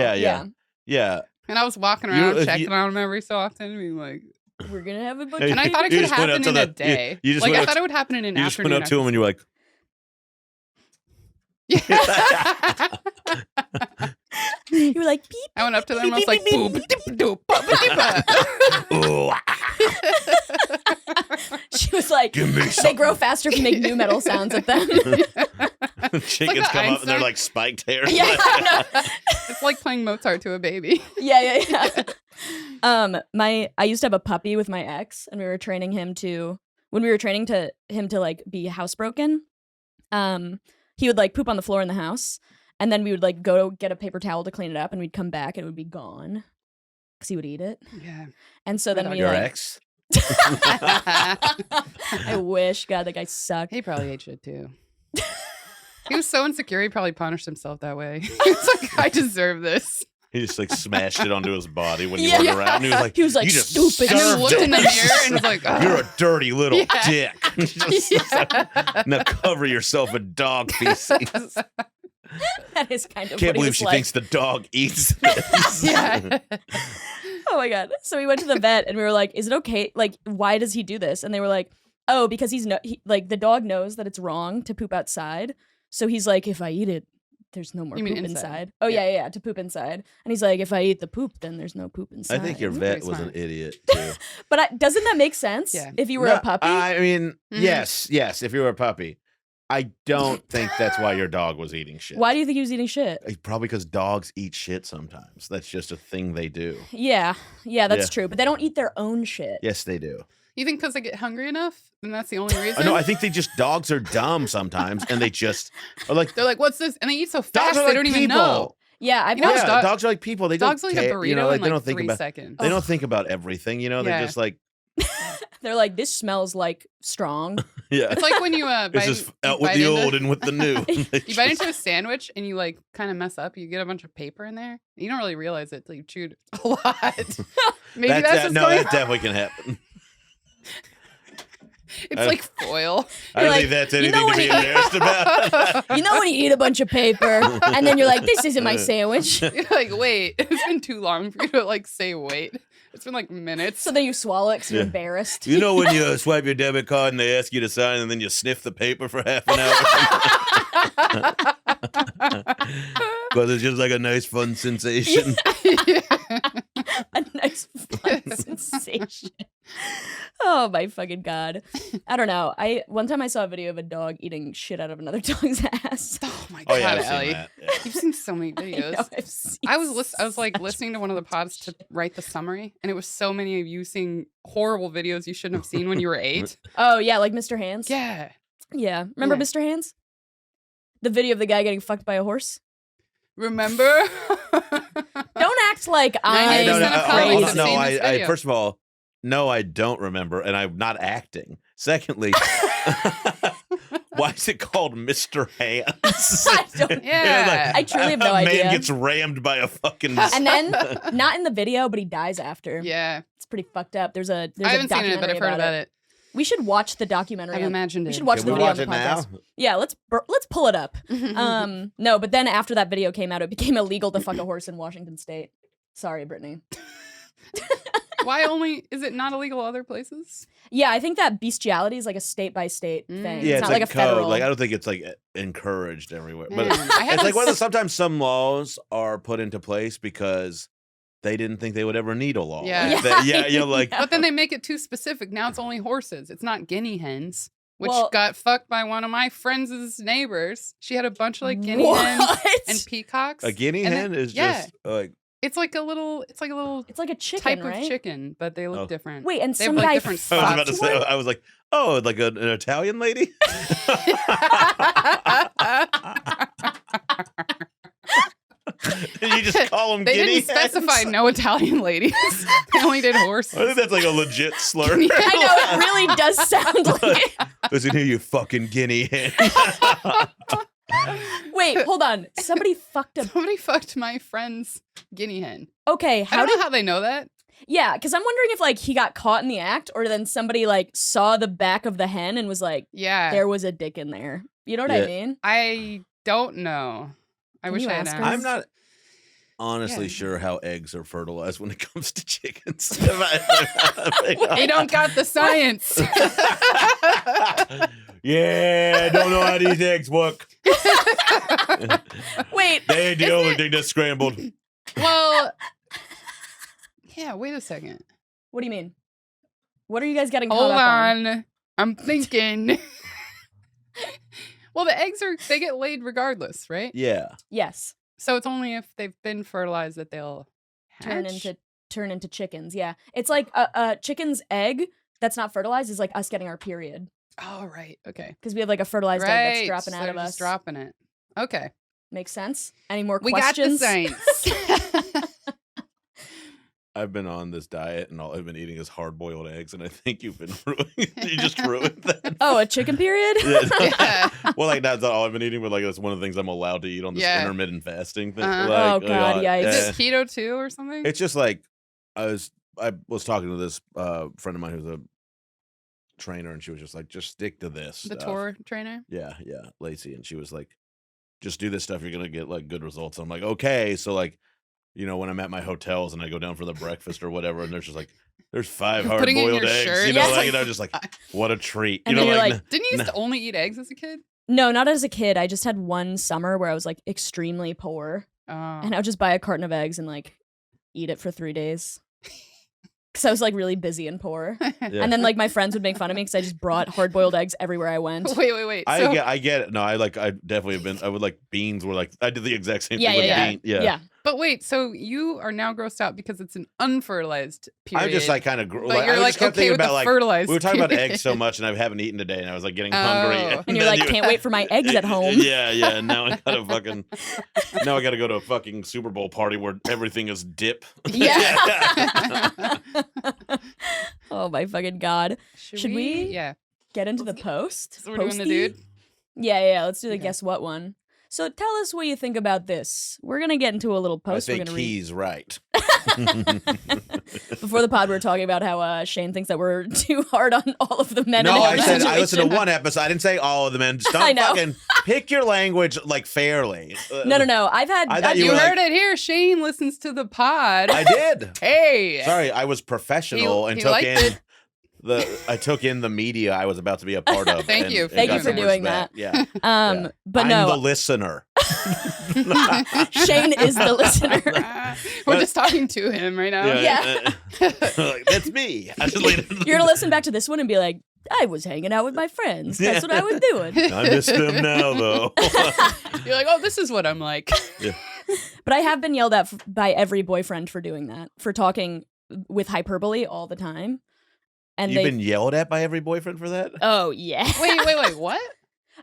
Yeah. And I was walking You- around if checking you- on them every so often, and being like, We're gonna have a bunch Hey, of and I thought it You could just went up happen to in a the- day. you just Like went I up thought it would happen in an you just afternoon. went up to him and you're like, You were like beep. I went up to them and I was like, Beep, beep, boop, beep, dip, doop, bop, dip, ooh, She was like, give me they something. grow faster if you make new metal sounds at them. Chickens the come up and they're Einstein- like spiked hairs. Yeah, I know. It's like playing Mozart to a baby. Yeah. I used to have a puppy with my ex, and we were training him to like be housebroken. He would like poop on the floor in the house, and then we would like go get a paper towel to clean it up, and we'd come back and it would be gone because he would eat it. Yeah. And so then we Your like, ex? I wish, God, that guy sucked. He probably ate shit too. He was so insecure, he probably punished himself that way. He was like, I deserve this. He just like smashed it onto his body when you Yeah. went around. He was like, you just stupid. And then served looked in the it. mirror and was like, "Ugh." You're a dirty little Yeah. dick. Just- Yeah. Now cover yourself in dog feces. That is kind of Can't what he believe was she like. thinks the dog eats this. Yeah. Oh my God. So we went to the vet and we were like, is it okay? Like, why does he do this? And they were like, oh, because like the dog knows that it's wrong to poop outside. So he's like, if I eat it, there's no more You mean poop inside? inside. Oh yeah, to poop inside. And he's like, if I eat the poop, then there's no poop I inside. think your That's vet pretty was smart. an idiot too. But doesn't that make sense? Yeah. If you were No, a puppy? I mean, Mhm. yes. If you were a puppy, I don't think that's why your dog was eating shit. Why do you think he was eating shit? Probably because dogs eat shit sometimes. That's just a thing they do. Yeah, that's Yeah. true. But they don't eat their own shit. Yes, they do. You think because they get hungry enough? And that's the only reason? No, I think dogs are dumb sometimes, and they just are like They're like, what's this? And they eat so dogs fast, are they like don't people. even know. Yeah, I've You know, watched. Yeah, dog- dogs are like people. They Dogs don't will eat a care, burrito you know, like in they like don't think 3 about seconds. they don't think about everything. You know, Yeah. they're just like They're like, this smells like strong. yeah. It's like when you It's bite, just you out with bite the into- old and with the new. You bite into a sandwich and you like kind of mess up. You get a bunch of paper in there. You don't really realize it till you chewed a lot. Maybe that's what's no, going that on. definitely can happen. It's like foil. I don't like, think that's you anything know to be when embarrassed about. You know when you eat a bunch of paper and then you're like, this isn't my sandwich. You're like, wait, it's been too long for you to like say wait. It's been like minutes. So then you swallow it because you're Yeah. embarrassed. You know when you swipe your debit card and they ask you to sign and then you sniff the paper for half an hour? Because it's just like a nice fun sensation. Yeah. A nice fun sensation. Oh my fucking God. I don't know. One time I saw a video of a dog eating shit out of another dog's ass. Oh my Oh god, yeah, I've Ellie. seen that. Yeah. You've seen so many I videos. know, I've seen I was like such- listening to one of the pods to write the summary, and it was so many of you seeing horrible videos you shouldn't have seen when you were 8. Oh yeah, like Mr. Hands. Yeah. Yeah. Remember Yeah. Mr. Hands? The video of the guy getting fucked by a horse? Remember? Don't act like I Hey, No, you no, sent a am comment, crazy. you sent I, this I video. first of all, no, I don't remember, and I'm not acting. Secondly, why is it called Mr. Hands? I don't- Yeah. I truly have no a idea. man gets rammed by a fucking. And then, not in the video, but he dies after. Yeah. It's pretty fucked up. There's I haven't seen it, but I've heard about it. We should watch the documentary. I've imagined it. We should watch Can the we video watch on it the now? podcast. Yeah, let's pull it up. No, but then after that video came out, it became illegal to fuck a horse in Washington State. Sorry, Brittany. Why only is it not illegal other places? Yeah, I think that bestiality is like a state by state thing. Mm. Yeah, it's not like a code. federal. Like I don't think it's like encouraged everywhere, but Man, I it's haven't like one of the, s- sometimes some laws are put into place because they didn't think they would ever need a law. Yeah. Like that- yeah, you know, like Yeah. But then they make it too specific. Now it's only horses. It's not guinea hens, which Well- got fucked by one of my friends' neighbors. She had a bunch of like guinea What? hens and peacocks. a guinea And hen then- is yeah. just like It's like a little It's like a chicken, type right? of chicken, but they look Oh. different. Wait, and They have, some like, guy different I was about fucked to say. one? I was like, oh, like an Italian lady. You just call them They guinea didn't specify no Italian ladies. They only did horses. I think that's like a legit slur. Yeah. I know, it really does sound like it. Listen here, you fucking guinea hen. Wait, hold on. Somebody fucked a... Somebody fucked my friend's guinea hen. Okay, I how don't did... know how they know that. Yeah, because I'm wondering if, like, he got caught in the act, or then somebody, like, saw the back of the hen and was like, Yeah. there was a dick in there. You know what I Yeah. mean? I don't know. I Can wish you I had ask asked. her? I'm not honestly Yeah. sure how eggs are fertilized when it comes to chickens. They don't got the science. Yeah, don't know how these eggs work. Wait, They ain't the only thing that's scrambled. Well, yeah, wait a second. what do you mean? What are you guys getting Hold caught up on? on. I'm thinking. Well, the eggs they get laid regardless, right? Yeah. Yes, So it's only if they've been fertilized that they'll hatch? turn into chickens. Yeah, it's like a chicken's egg that's not fertilized is like us getting our period Oh, right. Okay. because we have like a fertilized egg Right. that's dropping so out they're of just us. dropping it. Okay. Makes sense. Any more We got the questions? science. I've been on this diet and all I've been eating is hard boiled eggs, and I think you've been you just ruined that. Oh, a chicken period? Yeah. Well, like that's not all I've been eating, but like that's one of the things I'm allowed to eat on this Yeah. intermittent fasting thing. Uh-huh. Like, Oh, God, yikes. Is it keto too or something? It's just like I was talking to this friend of mine who's a trainer, and she was just like, just stick to this. The stuff. tour trainer? Yeah, Lacey, and she was like, just do this stuff. You're gonna get like good results. I'm like, okay, so like, you know, when I'm at my hotels and I go down for the breakfast or whatever, and there's just like, there's 5 You're hard putting it in boiled your eggs. shirt? You know, Yes. like, you know, just like what a treat. And you know, then you're like, like, Didn't you used to only eat eggs as a kid? No, not as a kid. I just had one summer where I was like extremely poor, Oh. and I would just buy a carton of eggs and like eat it for 3 days. Because I was like really busy and poor. Yeah. And then like my friends would make fun of me because I just brought hard boiled eggs everywhere I went. Wait. I get it. No, I definitely have been. I would like beans were like I did the exact same Yeah, thing with yeah, beans. Yeah. Yeah. But wait, so you are now grossed out because it's an unfertilized period. I just like kind of but like, you're I like just kept okay thinking with about the like fertilized. we were talking about period. eggs so much, and I haven't eaten today, and I was like getting Oh. hungry. And you're like, can't wait for my eggs at home. Yeah. And now I gotta fucking. Now I gotta go to a fucking Super Bowl party where everything is dip. Yeah. Oh my fucking God. Should we? Yeah. Get into the post? So we're doing the Posty? dude? Yeah. Let's do the Okay. guess what one. So tell us what you think about this. We're gonna get into a little I post. We're think gonna read. he's right. Before the pod, we were talking about how Shane thinks that we're too hard on all of the men. No, in I every said I situation. listened to one episode. I didn't say all of them. And just I don't know. fucking pick your language like fairly. No. I've had. I thought You you were heard like- it here. Shane listens to the pod. I did. Hey. Sorry, I was professional and he took liked in it. I took in the media I was about to be a part of. Thank you. and Thank got you for some doing respect. that. Yeah. Yeah. But I'm no, the listener. Shane is the listener. We're just talking to him right now. Yeah. Like, that's me. I just lean- You're gonna listen back to this one and be like, I was hanging out with my friends. That's what I was doing. I miss them now, though. You're like, oh, this is what I'm like. But I have been yelled at by every boyfriend for doing that, for talking with hyperbole all the time. And You've been yelled at by every boyfriend for that? Oh yeah. Wait, what?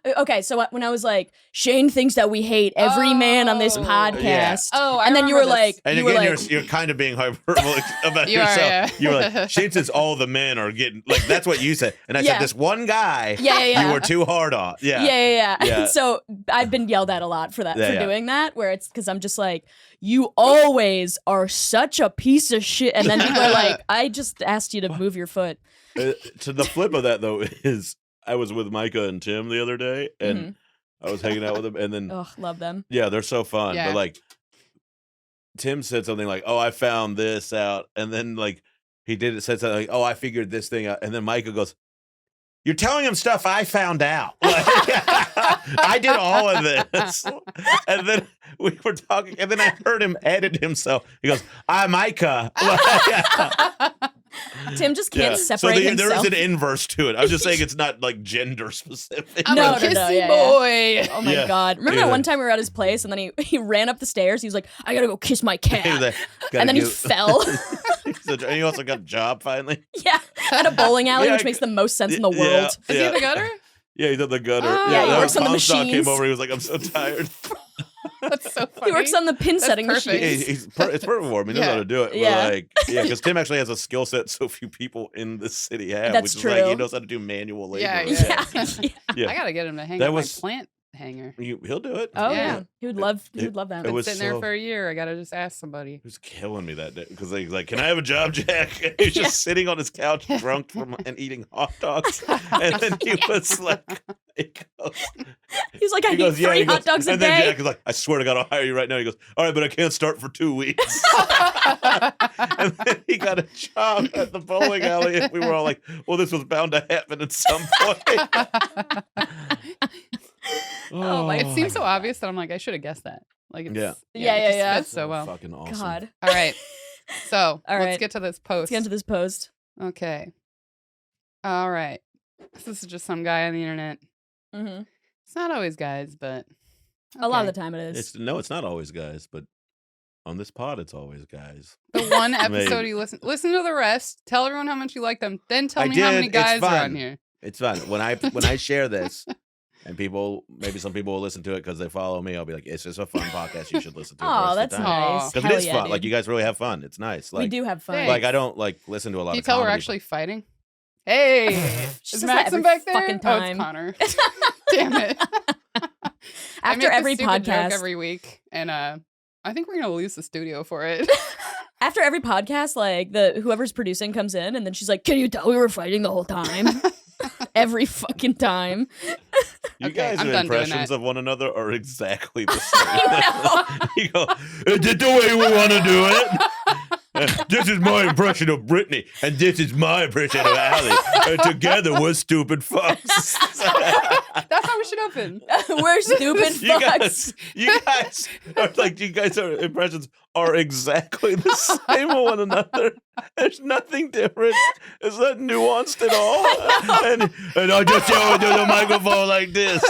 Okay, so when I was like, Shane thinks that we hate every man on this Oh. podcast. Yeah. Oh, I and then you were remember like, this. And you were again, like, you're kind of being hyperbolic about You are, yourself. yeah. You were like, Shane says all the men are getting like that's what you said, and I Yeah. said this one guy. Yeah. You were too hard on. Yeah. Yeah. Yeah. And so I've been yelled at a lot for that, Yeah, for yeah. doing that, where it's because I'm just like, you always are such a piece of shit. And then people are like, I just asked you to move your foot. To the flip of that though is I was with Micah and Tim the other day, and I was hanging out with them, and then Oh, love them. yeah, they're so fun. Yeah. But like Tim said something like, "Oh, I found this out," and then like he said something like, "Oh, I figured this thing out," and then Micah goes, "You're telling him stuff I found out. Like, I did all of this," and then we were talking, and then I heard him edit himself. He goes, "I'm Micah." Tim just can't So separate there himself. is an inverse to it. I'm just saying it's not like gender specific. I'm No, a kissy yeah, boy. Oh my Yeah. God. Remember Yeah. that one time we were at his place and then he ran up the stairs. He was like, I gotta go kiss my cat. And then he fell. And he also got a job finally. Yeah. At a bowling alley, Yeah, which makes the most sense in the Yeah. world. Is he in the gutter? Yeah, he's in the gutter. Oh. Yeah, he that works on the Tom Stock machines. came over. He was like, "I'm so tired." That's so funny. He works on the pin setting perfect. machines. It's perfect for him. He knows Yeah. how to do it. Yeah. But because Tim actually has a skill set so few people in the city have. That's which is like he true. knows how to do manual labor. Yeah, Yeah. Yeah. I gotta get him to hang That up was- my plant hanger. He'll do it. Oh Yeah. yeah. He would love that. It Been was sitting there so- for a year. I gotta just ask somebody. He was killing me that day because he's like, "Can I have a job, Jack?" And he was Yeah. just sitting on his couch, drunk and eating hot dogs. And then he was like, He's like, I eat 3 hot dogs a and then day. Jack is like, "I swear to God, I'll hire you right now." He goes, "All right, but I can't start for 2 weeks." And then he got a job at the bowling alley, and we were all like, "Well, this was bound to happen at some point." Oh my- It seems so obvious that I'm like, I should have guessed that. Like, it's, Yeah. Yeah, it just yeah. fits so well. Fucking awesome. God. All right. So All let's right. get to this post. Let's get into this post. Okay. All right. This is just some guy on the internet. Hmm It's not always guys, but A lot of okay. the time it is. It's not always guys, but on this pod, it's always guys. The one episode Maybe. you listen to the rest, tell everyone how much you like them, then tell I me how did. many It's guys are fun. on here. It's fun when I share this, and maybe some people will listen to it because they follow me. I'll be like, "It's just a fun podcast. You should listen to it." Oh, that's nice. Because it Hell is yeah, fun. dude. Like you guys really have fun. It's nice. Like We do have fun. Thanks. Like I don't like listen to a lot Can you of. tell we're comedy, actually fighting? Hey, She is says that Maxim every back there? fucking Oh, time. it's Connor. Damn it. I After make every this stupid joke podcast, every week, and I think we're gonna lose the studio for it. after every podcast, like whoever's producing comes in, and then she's like, "Can you tell we were fighting the whole time?" Every fucking time. You Okay, guys' I'm done doing impressions that. of one another are exactly the same. I You go, "Is it the way we want to do it?" This is my impression of Brittany, and this is my impression of Allie. And together, we're stupid fucks. That's how we should open. We're stupid You fucks. guys are like, you guys' impressions are exactly the same with one another. There's nothing different. It's not nuanced at all. And I just yell into the microphone like this.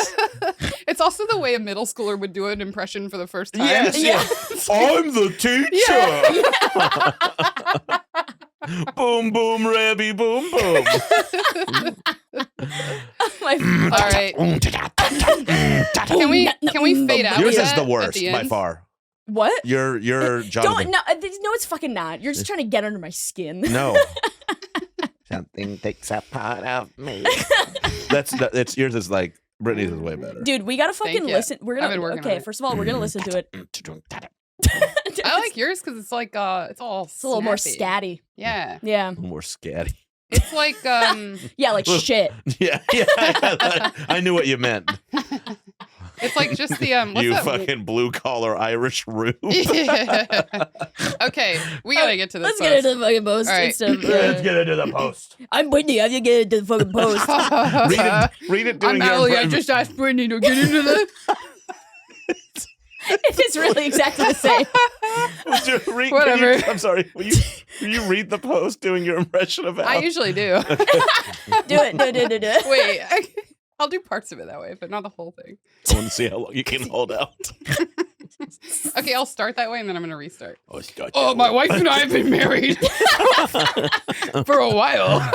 It's also the way a middle schooler would do an impression for the first time. Yes, Yeah. yes. I'm the teacher. Boom, boom, rabby, boom, boom. My All right. Can we fade out? Yours with is that the at worst the by end? far. What? You're Jonathan. Don't no, it's fucking not. You're just trying to get under my skin. No. Something takes a part of me. That's yours is like Brittany's is way better. Dude, we gotta fucking Thank ya. listen. We're I've gonna been working on okay. it. First of all, we're gonna listen to it. I like yours because it's like it's all It's a little more snappy. scatty. Yeah, Yeah, More scatty. it's like yeah, like Well, shit. Yeah. I knew what you meant. it's like just the what's You that? fucking blue collar Irish rube. Yeah. Okay, we gotta get to this. Let's get into the fucking post. All right. Instead of, Let's get into the post. I'm Brittany. I have to get into the fucking post. Read it doing I'm your Allie. I impression. just asked Brittany to get into the. It is really exactly the same. Would you read, Whatever. I'm sorry. Will you read the post doing your impression of Al? I usually do. Do it. Wait, I'll do parts of it that way, but not the whole thing. I want to see how long you can hold out. Okay, I'll start that way and then I'm gonna restart. Start Oh, that my way. wife and I have been married for a while.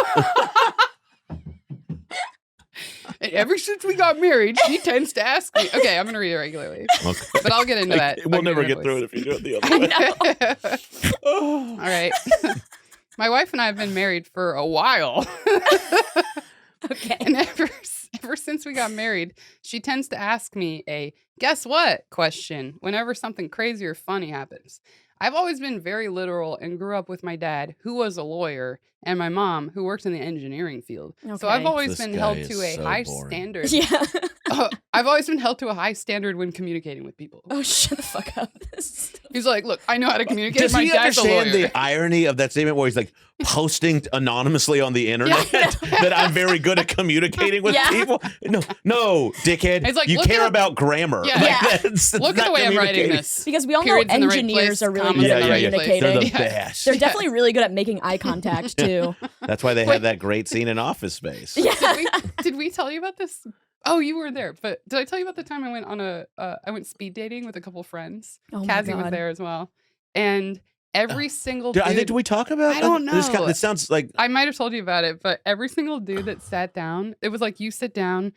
And ever since we got married, she tends to ask me. Okay, I'm gonna read it regularly, Okay. but I'll get into that. We'll I'll never into get my through it voice. if you do it the other way. Oh. All right. My wife and I have been married for a while. Okay. And ever since we got married, she tends to ask me a guess what question whenever something crazy or funny happens. I've always been very literal and grew up with my dad, who was a lawyer, and my mom, who worked in the engineering field. So I've Okay. always This been guy held is to a so high boring. standard. Yeah. I've always been held to a high standard when communicating with people. Oh, shut the fuck up. He's like, look, I know how to communicate. Does My he dad's a understand lawyer. the irony of that statement where he's like posting anonymously on the internet that I'm very good at communicating with people? No, dickhead. It's like, you look care at- about grammar. Yeah. Like, that's Look at the not way I'm writing communicating. this. Because we all Periods know in the right engineers place, are really commas good in at the right place. communicating. They're the Yeah. best. They're definitely really good at making eye contact too. That's why they had that great scene in Office Space. Yeah. Did we tell you about this? Oh, you were there. But did I tell you about the time I went on I went speed dating with a couple friends? Oh my Cassie was God. there as well. And every single I think, dude, did we talk about I don't this? know. This sounds like I might have told you about it, but every single dude that sat down, it was like you sit down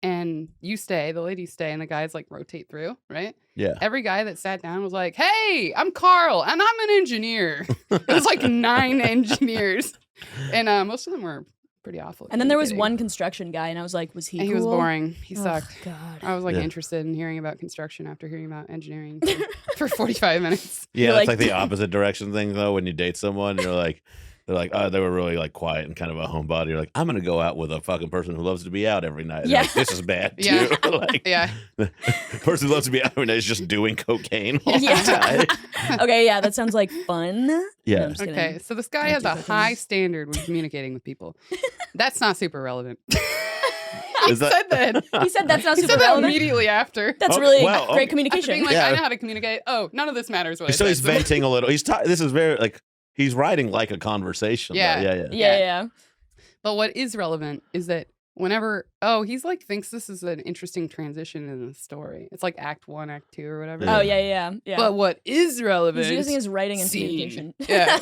and you stay, the ladies stay, and the guys like rotate through, right? yeah. Every guy that sat down was like, hey, I'm Carl, and I'm an engineer. It was like 9 engineers. And most of them were pretty awful. And then there was communicating. one construction guy, and I was like, was he And he cool? was boring. He Oh, sucked. God. I was like Yeah. interested in hearing about construction after hearing about engineering for 45 minutes. Yeah, You're that's like- like the opposite direction thing though. When you date someone, they're like, oh, they were really like quiet and kind of a homebody. You're like, I'm gonna go out with a fucking person who loves to be out every night. Yeah. Like, this is bad too. Yeah. Like, Yeah. the person who loves to be out every night is just doing cocaine all Yeah. the time. Okay, yeah, that sounds like fun. No, Yeah. I'm just kidding. Okay, so this guy I has do a cocaine. high standard when communicating with people. That's not super relevant. Is that- said that. He said that's not He super said that relevant. immediately after. That's Okay, really well, great okay. communication. After being like, Yeah. I know how to communicate. Oh, none of this matters what I So he's said. venting a little. This is very like he's writing like a conversation. though. Yeah. Yeah. yeah. But what is relevant is that whenever, he's like thinks this is an interesting transition in the story. It's like Act 1, Act 2 or whatever. Oh, yeah. But what is relevant? He's using his writing and Scene. communication. Yeah.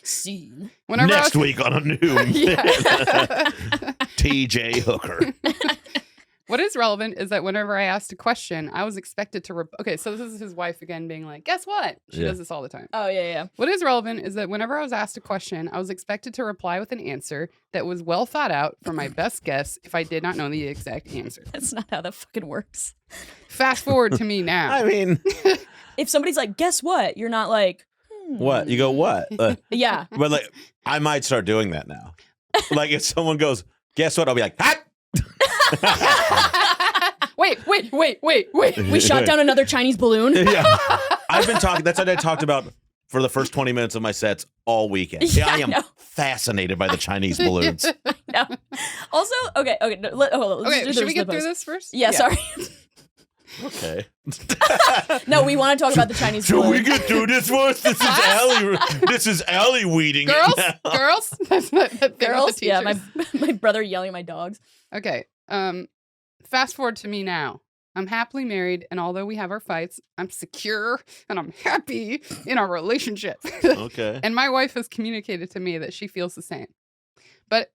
Scene. Whenever Next I week on a new Yeah. TJ Hooker. What is relevant is that whenever I asked a question, I was expected to. Okay, so this is his wife again being like, guess what? She Yeah. does this all the time. Oh, yeah. What is relevant is that whenever I was asked a question, I was expected to reply with an answer that was well thought out for my best guess if I did not know the exact answer. That's not how that fucking works. Fast forward to me now. I mean, If somebody's like, guess what? You're not like, what? You go, what? Yeah. But like, I might start doing that now. Like, if someone goes, guess what? I'll be like, hot. Wait. We shot down another Chinese balloon. Yeah. I've been talking. That's what I talked about for the first 20 minutes of my sets all weekend. Yeah, I I am know. fascinated by the Chinese balloons. No. Also, okay. No, hold on, let's Okay, do should we the get through post. this first? Yeah, sorry. Okay. No, we want to talk about the Chinese Should we balloon. get through this first? This is Allie. This is Allie weeding Girls? it now. Girls? That's not the thing with the Girls? Yeah, teachers. my brother yelling at my dogs. Okay. Fast forward to me now. I'm happily married, and although we have our fights, I'm secure and I'm happy in our relationship. Okay. And my wife has communicated to me that she feels the same. But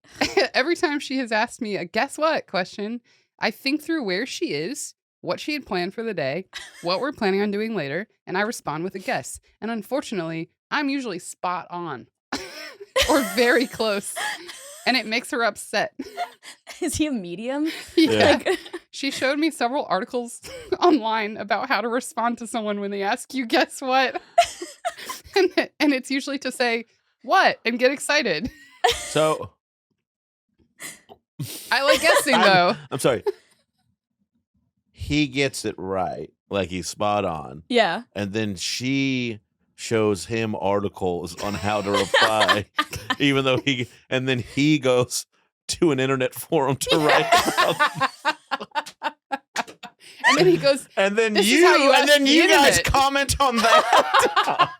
every time she has asked me a guess what question, I think through where she is, what she had planned for the day, what we're planning on doing later, and I respond with a guess. And unfortunately, I'm usually spot on or very close. And it makes her upset. Is he a medium? Yeah. Like, She showed me several articles online about how to respond to someone when they ask you, guess what? and it's usually to say, what? And get excited. So I like guessing, though. I'm sorry. He gets it right, like he's spot on, yeah. and then she shows him articles on how to reply, even though and then he goes to an internet forum to write about. And then he goes, And then This is how you and ask then the you guys internet. comment on that.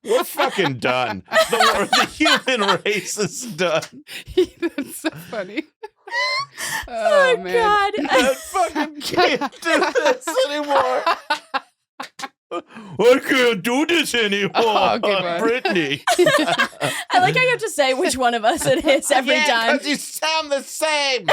We're fucking done. The human race is done. that's so funny. Oh, man. God. I fucking can't do this anymore. I can't do this anymore. Oh, good one. Brittany. I like how you have to say which one of us it is every time. Because you sound the same.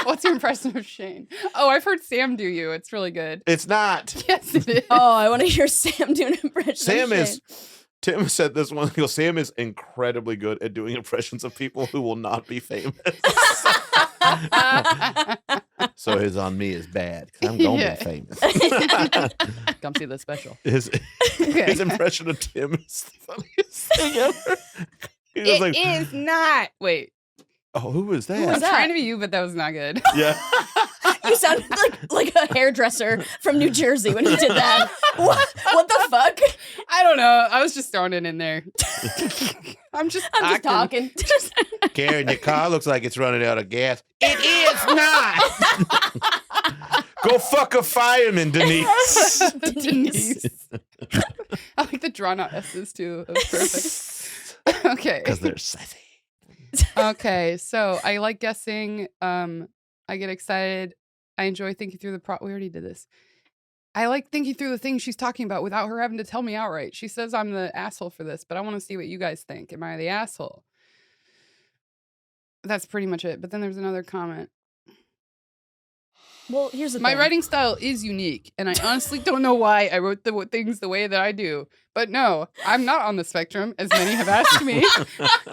What's your impression of Shane? Oh, I've heard Sam do you. It's really good. It's not. Yes, it is. Oh, I want to hear Sam do an impression. Sam of is. Shane. Tim said this one. He goes, Sam is incredibly good at doing impressions of people who will not be famous. So his on me is bad because I'm going to be famous. Come see the special. His impression of Tim is the funniest thing ever. He was like, is not. Wait. oh, who was I that? was that? trying to be you, but that was not good. Yeah. You sounded like a hairdresser from New Jersey when you did that. What the fuck? I don't know. I was just throwing it in there. I'm just talking. Karen, your car looks like it's running out of gas. It is not. Go fuck a fireman, Denise. Denise. I like the drawn out S's too. That was perfect. Okay. Because they're sassy. Okay. So I like guessing. I get excited. I enjoy thinking through the we already did this. I like thinking through the things she's talking about without her having to tell me outright. She says I'm the asshole for this, but I want to see what you guys think. Am I the asshole? That's pretty much it. But then there's another comment. Well, here's the My thing. writing style is unique, and I honestly don't know why I wrote the things the way that I do. But no, I'm not on the spectrum, as many have asked me.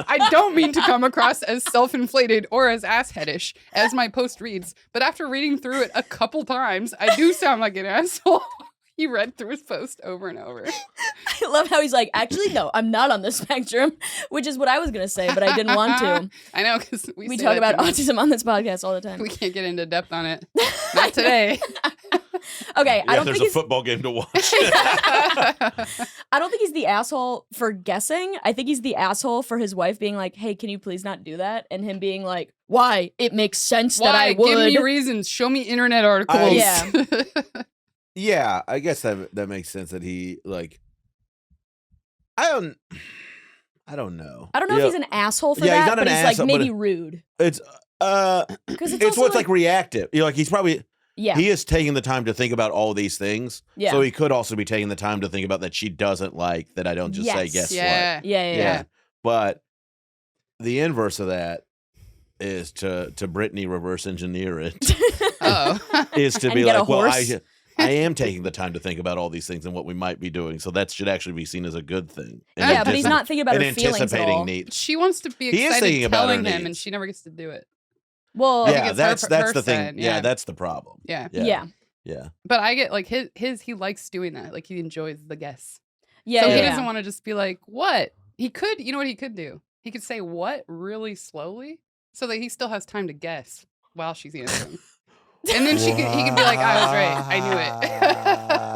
I don't mean to come across as self-inflated or as assheadish, as my post reads. But after reading through it a couple times, I do sound like an asshole. He read through his post over and over. I love how he's like, actually, no, I'm not on the spectrum, which is what I was going to say, but I didn't want to. I know, because We talk about autism on this podcast all the time. We can't get into depth on it. Not today. Okay, I don't there's think a football game to watch. I don't think he's the asshole for guessing. I think he's the asshole for his wife being like, hey, can you please not do that? And him being like, why? It makes sense that I would. Give me reasons. Show me internet articles. Yeah. Yeah, I guess that makes sense that he like. I don't know. I don't know if he's an asshole for Yeah, he's that, not but an he's asshole, like but maybe rude. It's Because it's what's like reactive. Like he's probably yeah. he is taking the time to think about all these things. Yeah. So he could also be taking the time to think about that she doesn't like that I don't just say guess Yeah. what. Yeah. But the inverse of that is to Brittany reverse engineer it. Oh. Is to And be get a like, well, horse. I am taking the time to think about all these things and what we might be doing. So that should actually be seen as a good thing. And Yeah, but he's not thinking about and her feelings at anticipating all. needs. She wants to be He is thinking excited about her telling him, and needs. she never gets to do it. Well, think Yeah, it's that's her the thing. side, Yeah, yeah. that's the problem. Yeah. Yeah. But I get like his he likes doing that. Like he enjoys the guess. yeah, So yeah, he yeah. doesn't want to just be like, what? He could, you know what he could do? He could say what really slowly so that he still has time to guess while she's answering. And then he could be like, I was right. I knew it.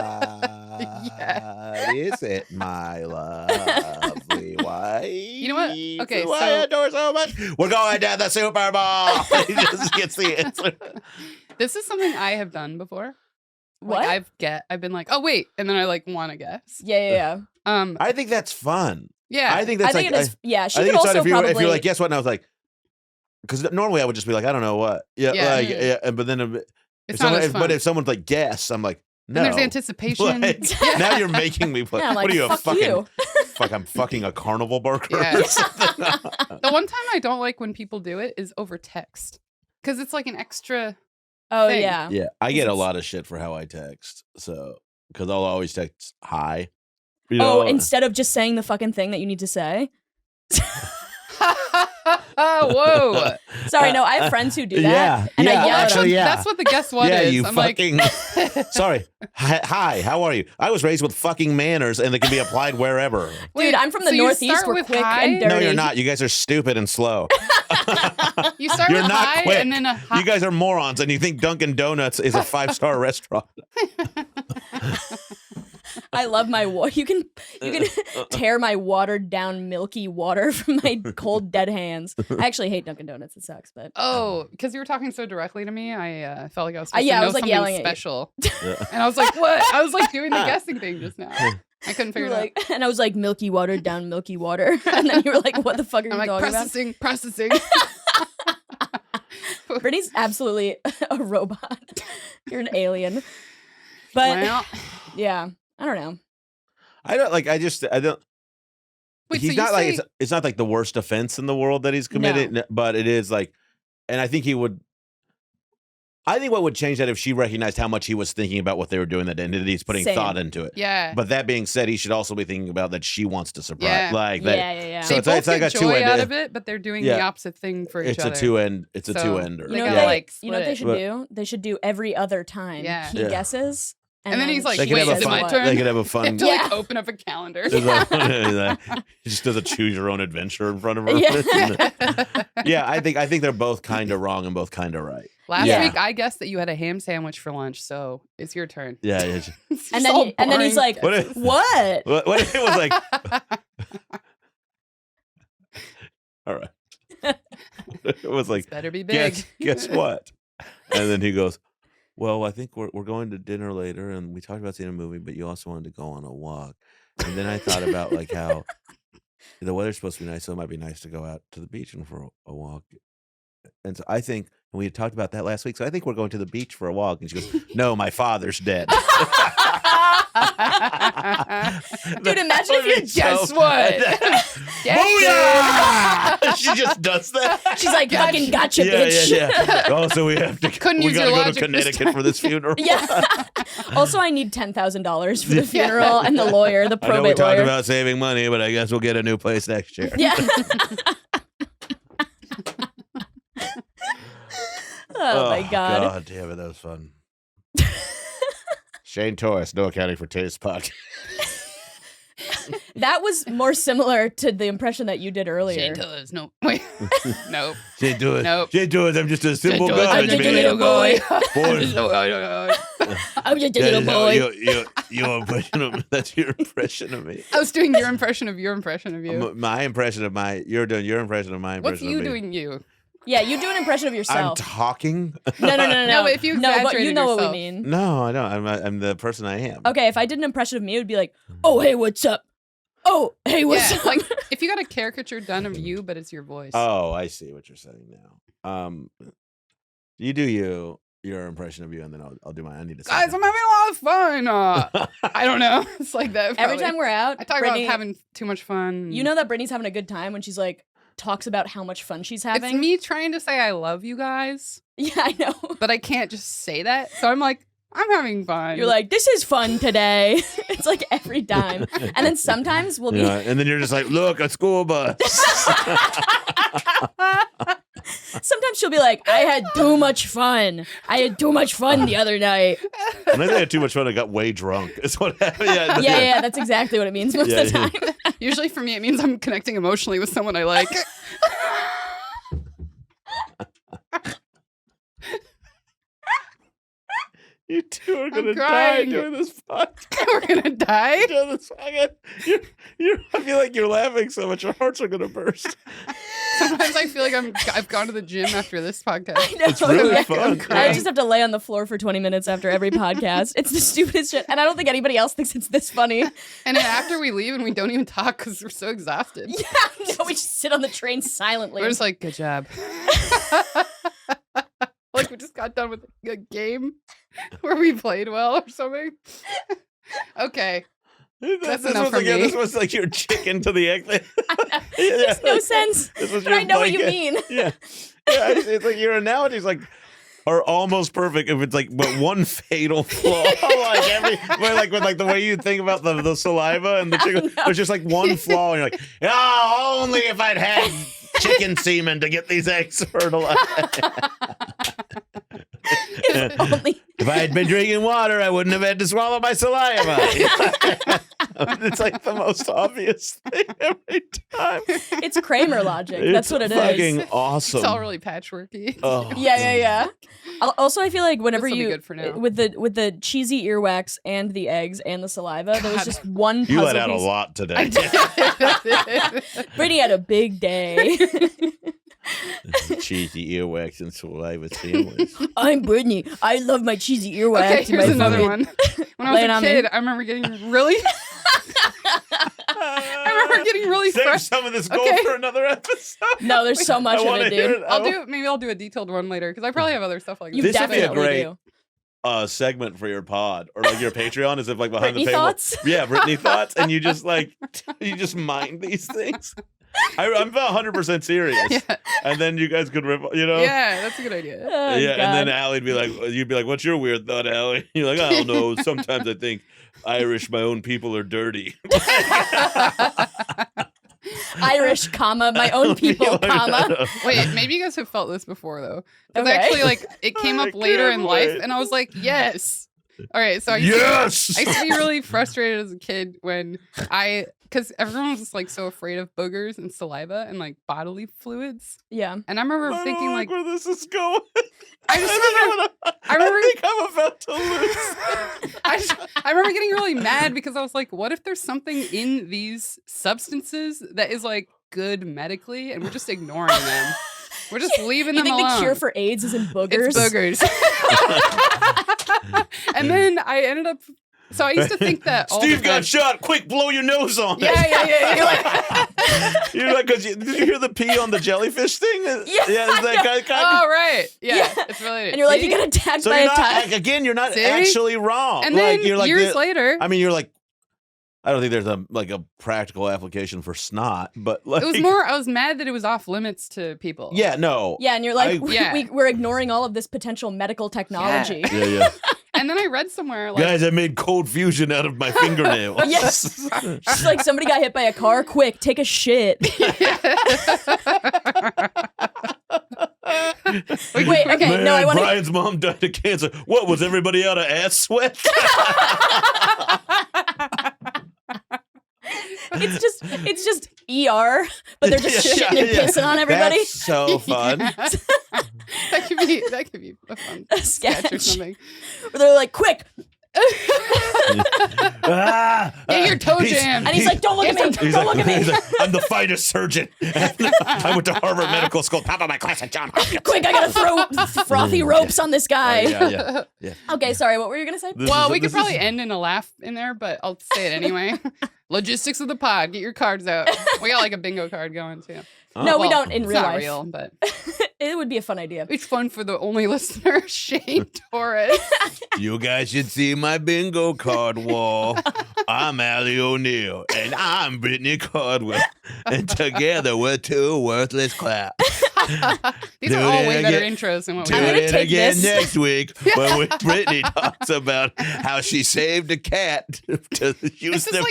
Yeah. Is it my lovely wife? You know what? Okay, who I so- adore so much. We're going to the Super Bowl. He just gets the answer. This is something I have done before. What? Like I've been like, oh wait, and then I like want to guess. Yeah. I think that's fun. Yeah. I think that's I think like. it is. Yeah, she I think could it's fun also if you're probably. like, guess what? And I was like, because normally I would just be like, I don't know what. Yeah. Yeah. Like, yeah. But then It's not as fun. but if someone's like, guess, I'm like, no. And there's anticipation. Like, Yeah. now you're making me play. Yeah, I'm like, what are you, a fuck fucking you. fuck? I'm fucking a carnival barker. Yeah. Or something? The one time I don't like when people do it is over text. Because it's like an extra Oh thing. yeah. Yeah, I get a It's- lot of shit for how I text. So because I'll always text hi. Oh, instead of just saying the fucking thing that you need to say. Whoa. Sorry, no, I have friends who do that. Yeah, and I yeah, yell at actually, them. yeah. That's what the guess what yeah, is. you I'm fucking. like, Sorry. Hi, how are you? I was raised with fucking manners, and they can be applied wherever. Dude, I'm from the so you Northeast. start We're with quick hi? and dirty. No, you're not. You guys are stupid and slow. you start You're with not hi quick. and then a hi. You guys are morons, and you think Dunkin' Donuts is a 5-star restaurant. I love my water. You can tear my watered down milky water from my cold dead hands. I actually hate Dunkin' Donuts. It sucks, but Oh, because you were talking so directly to me, I felt like I was supposed yeah, to I know was, like, something yelling at you. special. Yeah. And I was like, what? I was like doing the guessing thing just now. I couldn't you figure were it out. like, and I was like milky watered down milky water, and then you were like, "What the fuck are you I'm like, talking processing. about?" Brittany's absolutely a robot. You're an alien. But Well, yeah, I don't know. I don't like. I don't. wait, He's so not you like say, it's not like the worst offense in the world that he's committed, but it is like, and I think he would. I think what would change that if she recognized how much he was thinking about what they were doing that day, and that he's putting Same. thought into it. yeah. But that being said, he should also be thinking about that she wants to surprise, Yeah. like that. Yeah. So they it's both like get a joy two-end- out of it, but they're doing the Yeah. opposite thing for each It's other. a two-end. It's a So, two-ender. They You know, gotta, what they, like, you know what they should But- do? They should do every other time. Yeah. He Yeah. guesses. And then he's like, They could wait, have is a it my fun. turn? They could have a They fun. have to like Yeah. open up a calendar. He just does a choose your own adventure in front of her. Yeah. Yeah, I think they're both kind of wrong and both kind of right. Last Yeah. week, I guessed that you had a ham sandwich for lunch, so it's your turn. Yeah. It's And just all then he's boring. like, What if- what? What if it was like, all right. It was like, Better be big. guess what? And then he goes, well, I think we're going to dinner later, and we talked about seeing a movie, but you also wanted to go on a walk. And then I thought about like how the weather's supposed to be nice, so it might be nice to go out to the beach and for a walk. And so I think, and we had talked about that last week, so I think we're going to the beach for a walk. And she goes, no, my father's dead. Dude, imagine if you're Guess what? Booyah! She just does that. She's like, fucking gotcha, bitch. Yeah. Oh, so we have to. Couldn't we use gotta your go to logic this Connecticut for this funeral. Yeah. Also, I need $10,000 for the funeral and the lawyer, the I know we probate talked lawyer. about saving money, but I guess we'll get a new place next year. Yeah. Oh my god. God damn it, that was fun. Shane Torres, no accounting for taste podcast. That was more similar to the impression that you did earlier. Shane Torres. No. Wait. Nope. Shane Torres. Nope. Shane Torres, I'm just a simple Shane Torres, guy. I'm just a little boy. I'm just a little boy. Your impression of that's your impression of me. I was doing your impression of your impression of you. My impression of you're doing your impression of my impression What's of you me. doing you? Yeah, you do an impression of I'm yourself. talking? No. No, but if you no, but you exaggerated know what we yourself. mean. No, I don't. I'm the person I am. Okay, if I did an impression of me, it would be like, oh, hey, what's up? Oh, hey, what's Yeah, up? like if you got a caricature done of you, but it's your voice. Oh, I see what you're saying now. You do your impression of you, and then I'll do mine. I need to. Guys, I'm having a lot of fun. I don't know. It's like that. Every probably. time we're out, I talk Brittany, about having too much fun. you know that Brittany's having a good time when she's like, talks about how much fun she's having. It's me trying to say I love you guys, Yeah, I know. but I can't just say that. So I'm like, I'm having fun. You're like, this is fun today. It's like every time. And then sometimes we'll be. Yeah, and then you're just like, look, a school bus. Sometimes she'll be like, I had too much fun. I had too much fun the other night. When I think I had too much fun, I got way drunk. Is what happened. Yeah, that's exactly what it means most of the Yeah. time. Usually for me, it means I'm connecting emotionally with someone I like. You two are gonna die crying. doing this podcast. We're gonna die. Doing this podcast. I feel like you're laughing so much, your hearts are gonna burst. Sometimes I feel like I've gone to the gym after this podcast. I know. It's really Yeah. fun. I just have to lay on the floor for 20 minutes after every podcast. It's the stupidest shit. And I don't think anybody else thinks it's this funny. And then after we leave and we don't even talk because we're so exhausted. Yeah, no, we just sit on the train silently. We're just like, good job. Like we just got done with a game where we played well or something. Okay. That's enough for me. This was like your chicken to the egg thing. It makes no sense. This was But your I know what you blanket. mean. Yeah. It's like your analogies like are almost perfect if it's like but one fatal flaw. Like the way you think about the saliva and the chicken. No. There's just like one flaw and you're like, oh, only if I'd had chicken semen to get these eggs fertilized. If only. If I had been drinking water, I wouldn't have had to swallow my saliva. It's like the most obvious thing every time. It's Kramer logic. That's It's what it is. fucking awesome. It's all really patchworky. Oh. Yeah. Also, I feel like whenever This'll be you good for now. with the cheesy earwax and the eggs and the saliva, there was God. just one puzzle You let out a piece. lot today. Brittany had a big day. Cheesy earwax and saliva sandwich. I'm Brittany. I love my cheesy earwax. Okay, and here's my another fucking- one. When I Lay it was on a me. kid, I remember getting really I remember getting really Save fresh. some of this gold Okay. for another episode. No, there's so much I of wanna it, hear dude. it. Maybe I'll do a detailed one later because I probably have other stuff like You This would be a definitely great do. segment for your pod or like your Patreon is if like behind Brittany the paywall. thoughts? Yeah, Brittany thoughts, and you just like you just mind these things. I'm 100% serious, Yeah. and then you guys could rip, you know. Yeah, that's a good idea. Oh, Yeah, God. and then Allie'd be like, you'd be like, "What's your weird thought, Allie?" You're like, "I don't know. Sometimes I think Irish, my own people are dirty." Irish, comma, my own people, comma. Wait, maybe you guys have felt this before though. Because Okay. actually, like, it came I up later can't in life, wait. and I was like, yes. All right, so I used to be really frustrated as a kid because everyone was just like so afraid of boogers and saliva and like bodily fluids. Yeah. And I remember thinking like where this is going. I think I'm about to lose. I remember getting really mad because I was like, what if there's something in these substances that is like good medically and we're just ignoring them? We're just leaving them alone. You think the cure for AIDS is in boogers? It's boogers. And then I ended up. So I used to think that Steve got shot. Quick, blow your nose on it. Yeah. You're like, did you hear the pee on the jellyfish thing? Yeah, is that kind of? Oh, right. Yeah, it's related. And you're like, you got attacked So by a tiger. again, you're not See? actually wrong. And then you're like, years later, I mean, you're like, I don't think there's a practical application for snot, but like, it was more. I was mad that it was off limits to people. Yeah, no. Yeah, and you're like, Yeah. we're ignoring all of this potential medical technology. Yeah. And then I read somewhere like, Guys, I made cold fusion out of my fingernail. Yes. Just like somebody got hit by a car. Quick, take a shit. Wait, okay, Man, no, I want to. Brian's mom died of cancer. What, was everybody out of ass sweat? It's just ER, but they're just shitting and pissing on everybody. That's so fun. that could be a fun sketch or something. Where they're like, quick. Get your toe jammed. And he's like, don't look at me. Don't look at me. He's like, I'm the finest surgeon. I went to Harvard Medical School, top of my class at John Hopkins. Quick, I gotta throw frothy ropes on this guy. Yeah. Okay, sorry, what were you gonna say? We could probably end in a laugh in there, but I'll say it anyway. Logistics of the pod. Get your cards out. We got like a bingo card going too. No, we don't in it's real not life. real, but it would be a fun idea. it's fun for the only listener, Shane Torres. You guys should see my bingo card wall. I'm Allie O'Neill, and I'm Brittany Cardwell, and together we're two worthless claps. These are all way better intros than what we Do did. it again this. next week when Brittany talks about how she saved a cat to use them.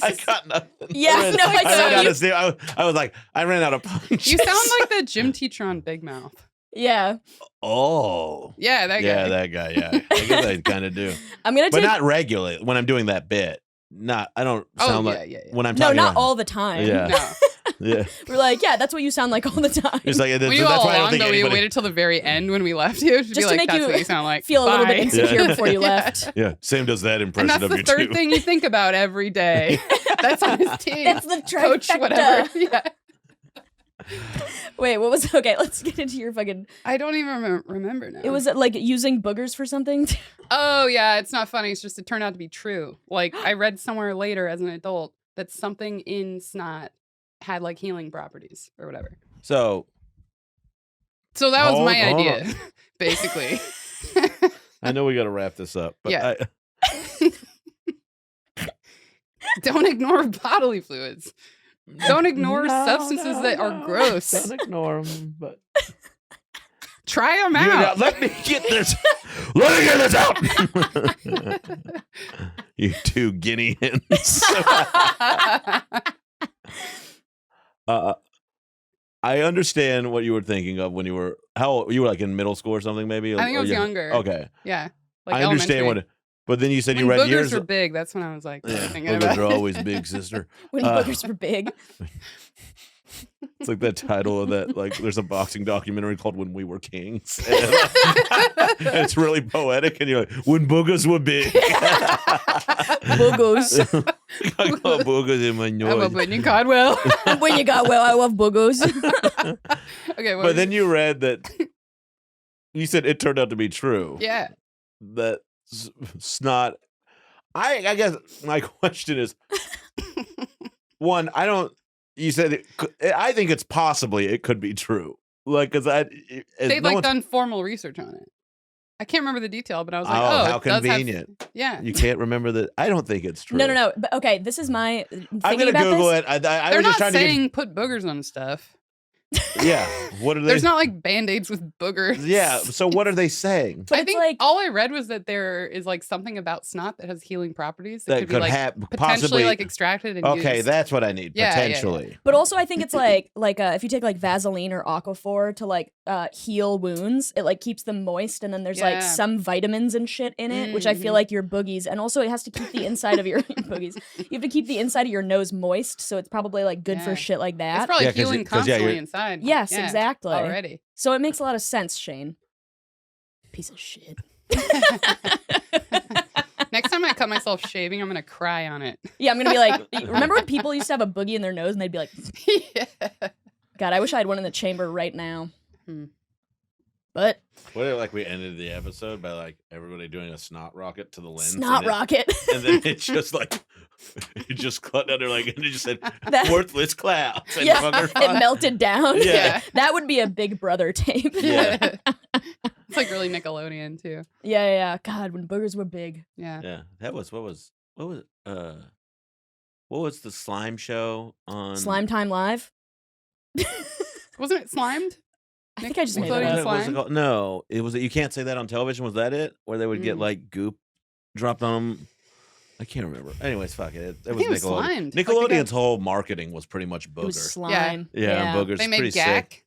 I got nothing. Yeah, no, I was like, I ran out of punches. You sound like the gym teacher on Big Mouth. Yeah. Oh. Yeah, that guy. Yeah, that guy. Yeah, I guess I kind of do. I'm gonna but take. not regularly when I'm doing that bit. I don't sound like when I'm No, talking. not all the time. Yeah. No. Yeah. We're like, yeah, that's what you sound like all the time. It's like We knew all along, though. We waited till the very end when we left you to Just be to like, make that's you what you sound like. feel a little bit Bye. insecure before you left. Yeah, Sam does that impression And that's of the you third too. thing you think about every day. That's on his team. That's the trifecta. Coach, whatever. Yeah. Wait, what was okay? Let's get into your fucking. I don't even remember now. It was like using boogers for something. Oh yeah, it's not funny. It's just it turned out to be true. Like I read somewhere later as an adult that something in snot had like healing properties or whatever. So that was my hold idea, on. basically. I know we got to wrap this up, but Yeah. Don't ignore bodily fluids. Don't ignore substances that are gross. Don't ignore them, but Try them out. Let me get this. Let me get this out. You two guinea hens. I understand what you were thinking of when you were you were like in middle school or something, maybe. I think I was younger. Okay, Yeah. Like I understand elementary. but then you said When you read boogers years. were big, that's when I was like thinking Boogers about are it. always big, sister. When boogers were big. It's like that title of that. Like, there's a boxing documentary called "When We Were Kings," and it's really poetic. And you're like, "When boogers were big." Boogers. I got boogers in my I'm a nose. Brittany Codwell. When you got well, I love boogers. Okay, But then you read that. You said it turned out to be true. yeah. That snot. I guess my question is, one, I don't. You said I think it's possibly it could be true. Like, because They've done formal research on it. I can't remember the detail, but I was like, how it does have- convenient. yeah. You can't remember that. I don't think it's true. No. But okay, this is my. I'm gonna Google it. I They're was not just trying saying put boogers on stuff. Yeah. What are they? There's not like Band-Aids with boogers. Yeah. So what are they saying? But I it's think like- all I read was that there is like something about snot that has healing properties that, That could be could like possibly potentially like extracted and Okay, used. that's what I need. Yeah, yeah, yeah. Potentially. But also, I think it's like if you take like Vaseline or Aquaphor to like heal wounds, it like keeps them moist, and then there's like Yeah. some vitamins and shit in it, which I feel Mhm. like your boogies, and also it has to keep the inside of your boogies. You have to keep the inside of your nose moist, so it's probably like good Yeah. for shit like It's that. probably Yeah, 'cause healing you- 'cause, yeah, constantly you're- inside. Yes, Yeah, exactly. Already. So it makes a lot of sense, Shane. Piece of shit. Next time I cut myself shaving, I'm gonna cry on it. Yeah, I'm gonna be like, remember when people used to have a boogie in their nose and they'd be like, Yeah. God, I wish I had one in the chamber right now. Hmm. But What if like we ended the episode by like everybody doing a snot rocket to the lens? snot and rocket. And then it just like it just cut under like and it just said That- worthless clouds and Yeah, fucker it fuck. melted down. Yeah. That would be a Big Brother tape. Yeah. It's like really Nickelodeon too. Yeah. God, when boogers were big. Yeah. Yeah, that was what was the slime show on Slime Time Live. Wasn't it slimed? I think I just made Nickelodeon that up. What was it slime? called? No, it was. You can't say that on television. Was that it? Where they would get Mm. like goop dropped on them? I can't remember. Anyways, fuck it. It think was it was Nickelodeon. slimed. Like, they Nickelodeon's got- whole marketing was pretty much It was booger. slime. Yeah, boogers. They pretty made sick. gack,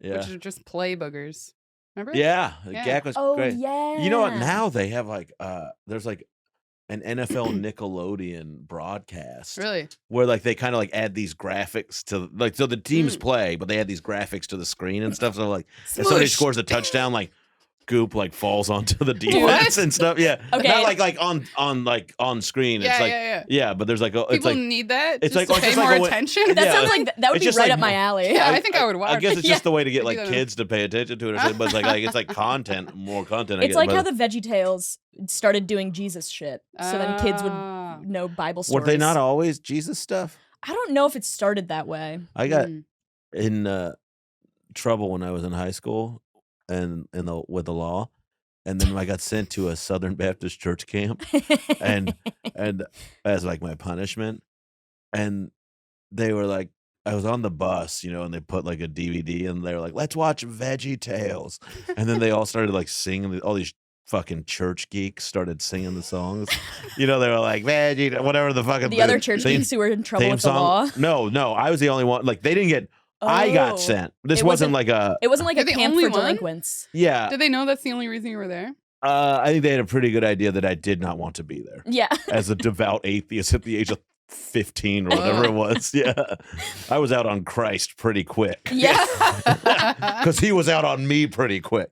Yeah, which is just play boogers. Remember? yeah. Yeah. Gak was Oh, great. yeah. You know what? Now they have like there's like an NFL Nickelodeon broadcast Really? where like they kind of like add these graphics to like so the teams Mm. play, but they add these graphics to the screen and stuff. So like if somebody Smoosh. scores a touchdown, like goop like falls onto the What? defense and stuff. Yeah, Okay. not like on screen. Yeah, it's like yeah. but there's like it's People like need that it's just like- to pay it's like more a way- attention. That Yeah. sounds like that would It's be just right like- up my alley. Yeah, I think I would I watch. guess it's just the way to get like Yeah. kids to pay attention to it or something. But it's like content, more content. I It's guess, like but- how the VeggieTales started doing Jesus shit, so then kids would Ah. know Bible stories. were they not always Jesus stuff? I don't know if it started that way. I got Mm. in trouble when I was in high school and with the law, and then I got sent to a Southern Baptist church camp, and as like my punishment, and they were like, I was on the bus, and they put like a DVD, and they were like, "Let's watch VeggieTales," and then they all started like singing. All these fucking church geeks started singing the songs. They were like Veggie, whatever the fucking the other church theme- geeks who were in trouble theme with the law. song. No, I was the only one. Like they didn't get. I got Oh. sent. This It wasn't wasn't- like a. It wasn't like You're a the camp only for one? delinquents. Yeah, Did they know that's the only reason you were there? I think they had a pretty good idea that I did not want to be there Yeah. as a devout atheist at the age of 15 or whatever it was. Yeah, I was out on Christ pretty quick. Yeah. Because he was out on me pretty quick.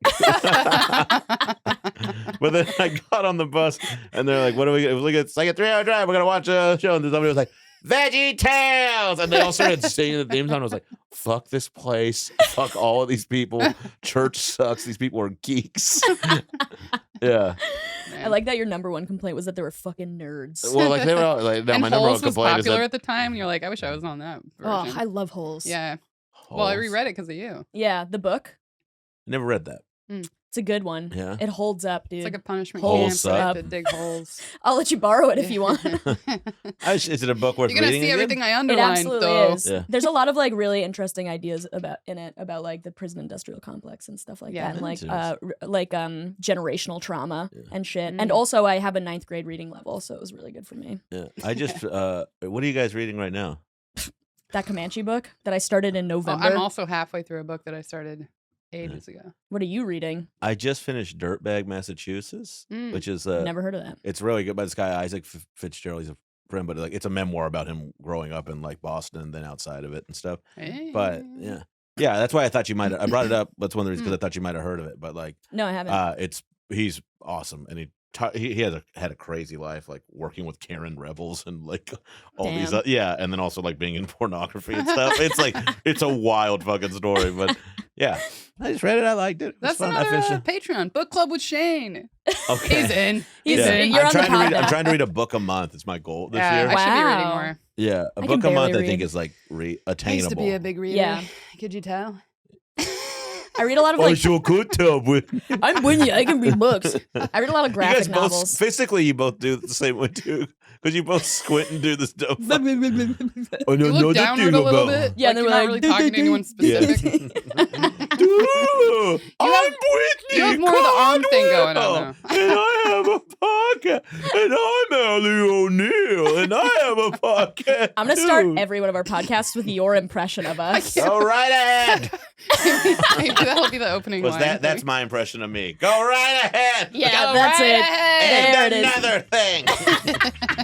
But then I got on the bus and they're like, what are we? It was like a 3-hour drive. We're going to watch a show. And somebody was like, VeggieTales. And they all started singing the theme song. I was like, fuck this place. Fuck all of these people. Church sucks. These people are geeks. Yeah. I like that your number one complaint was that they were fucking nerds. Well, like they were all like, no, And my number one Holes was complaint is popular that at the time. And you're like, I wish I was on that Oh, version. I love Holes. Yeah. Well, I Holes. reread it because of you. Yeah, the book. Never read that. It's a good one. Yeah. It holds up, dude. It's like a punishment Holes camp. up. To dig holes. I'll let you borrow it if you want. Is it a book worth You're gonna reading see again? everything I It underlined. absolutely though. is. Yeah. There's a lot of like really interesting ideas about like the prison industrial complex and stuff like Yeah. that, and like Interesting. generational trauma and shit. Mm. And also, I have a 9th grade reading level, so it was really good for me. Yeah. I just, what are you guys reading right now? That Comanche book that I started in Oh, November. I'm also halfway through a book that I started ages ago. What are you reading? I just finished Dirtbag, Massachusetts, Mm. which is Never heard of that. it's really good by this guy Isaac Fitzgerald. He's a friend, but like it's a memoir about him growing up in like Boston and then outside of it and stuff. But Hey. yeah, that's why I thought you might. I brought it up. That's one of the reasons because I thought you might have heard of it. But like, No, I haven't. he's awesome, and he had a crazy life, like working with Karen rebels and like all these, Damn. and then also like being in pornography and stuff. It's like it's a wild fucking story, but yeah, I just read it. I liked it. It was That's fun. I another finished it. Patreon book club with Shane. Okay. He's in. He's Yeah. in. You're on the pod I'm now. trying to read a book a month. It's my goal this Yeah, year. I should be reading Wow. more. Yeah, a I book can a month barely I think read. is like I used attainable. to be a big reader. Yeah. Could you tell? I read a lot of like. sure could tell, Whitney. I'm Whitney. I can read books. I read a lot of You graphic guys both, novels. physically, you both do the same way too, because you both squint and do this dumb. Oh, You look downward a little bit. Yeah, like they're you're not like, really "Do, talking do, to anyone do." specific. I'm Whitney. You have more of the arm thing going on now. And I have a podcast. And I'm Allie O'Neill. And I have a podcast. I'm gonna start too. every one of our podcasts with your impression of us. Go right ahead. Maybe that'll be the opening Was line. that's my impression of me. Go right ahead. Yeah, Go that's right it. ahead. There it is. Another thing.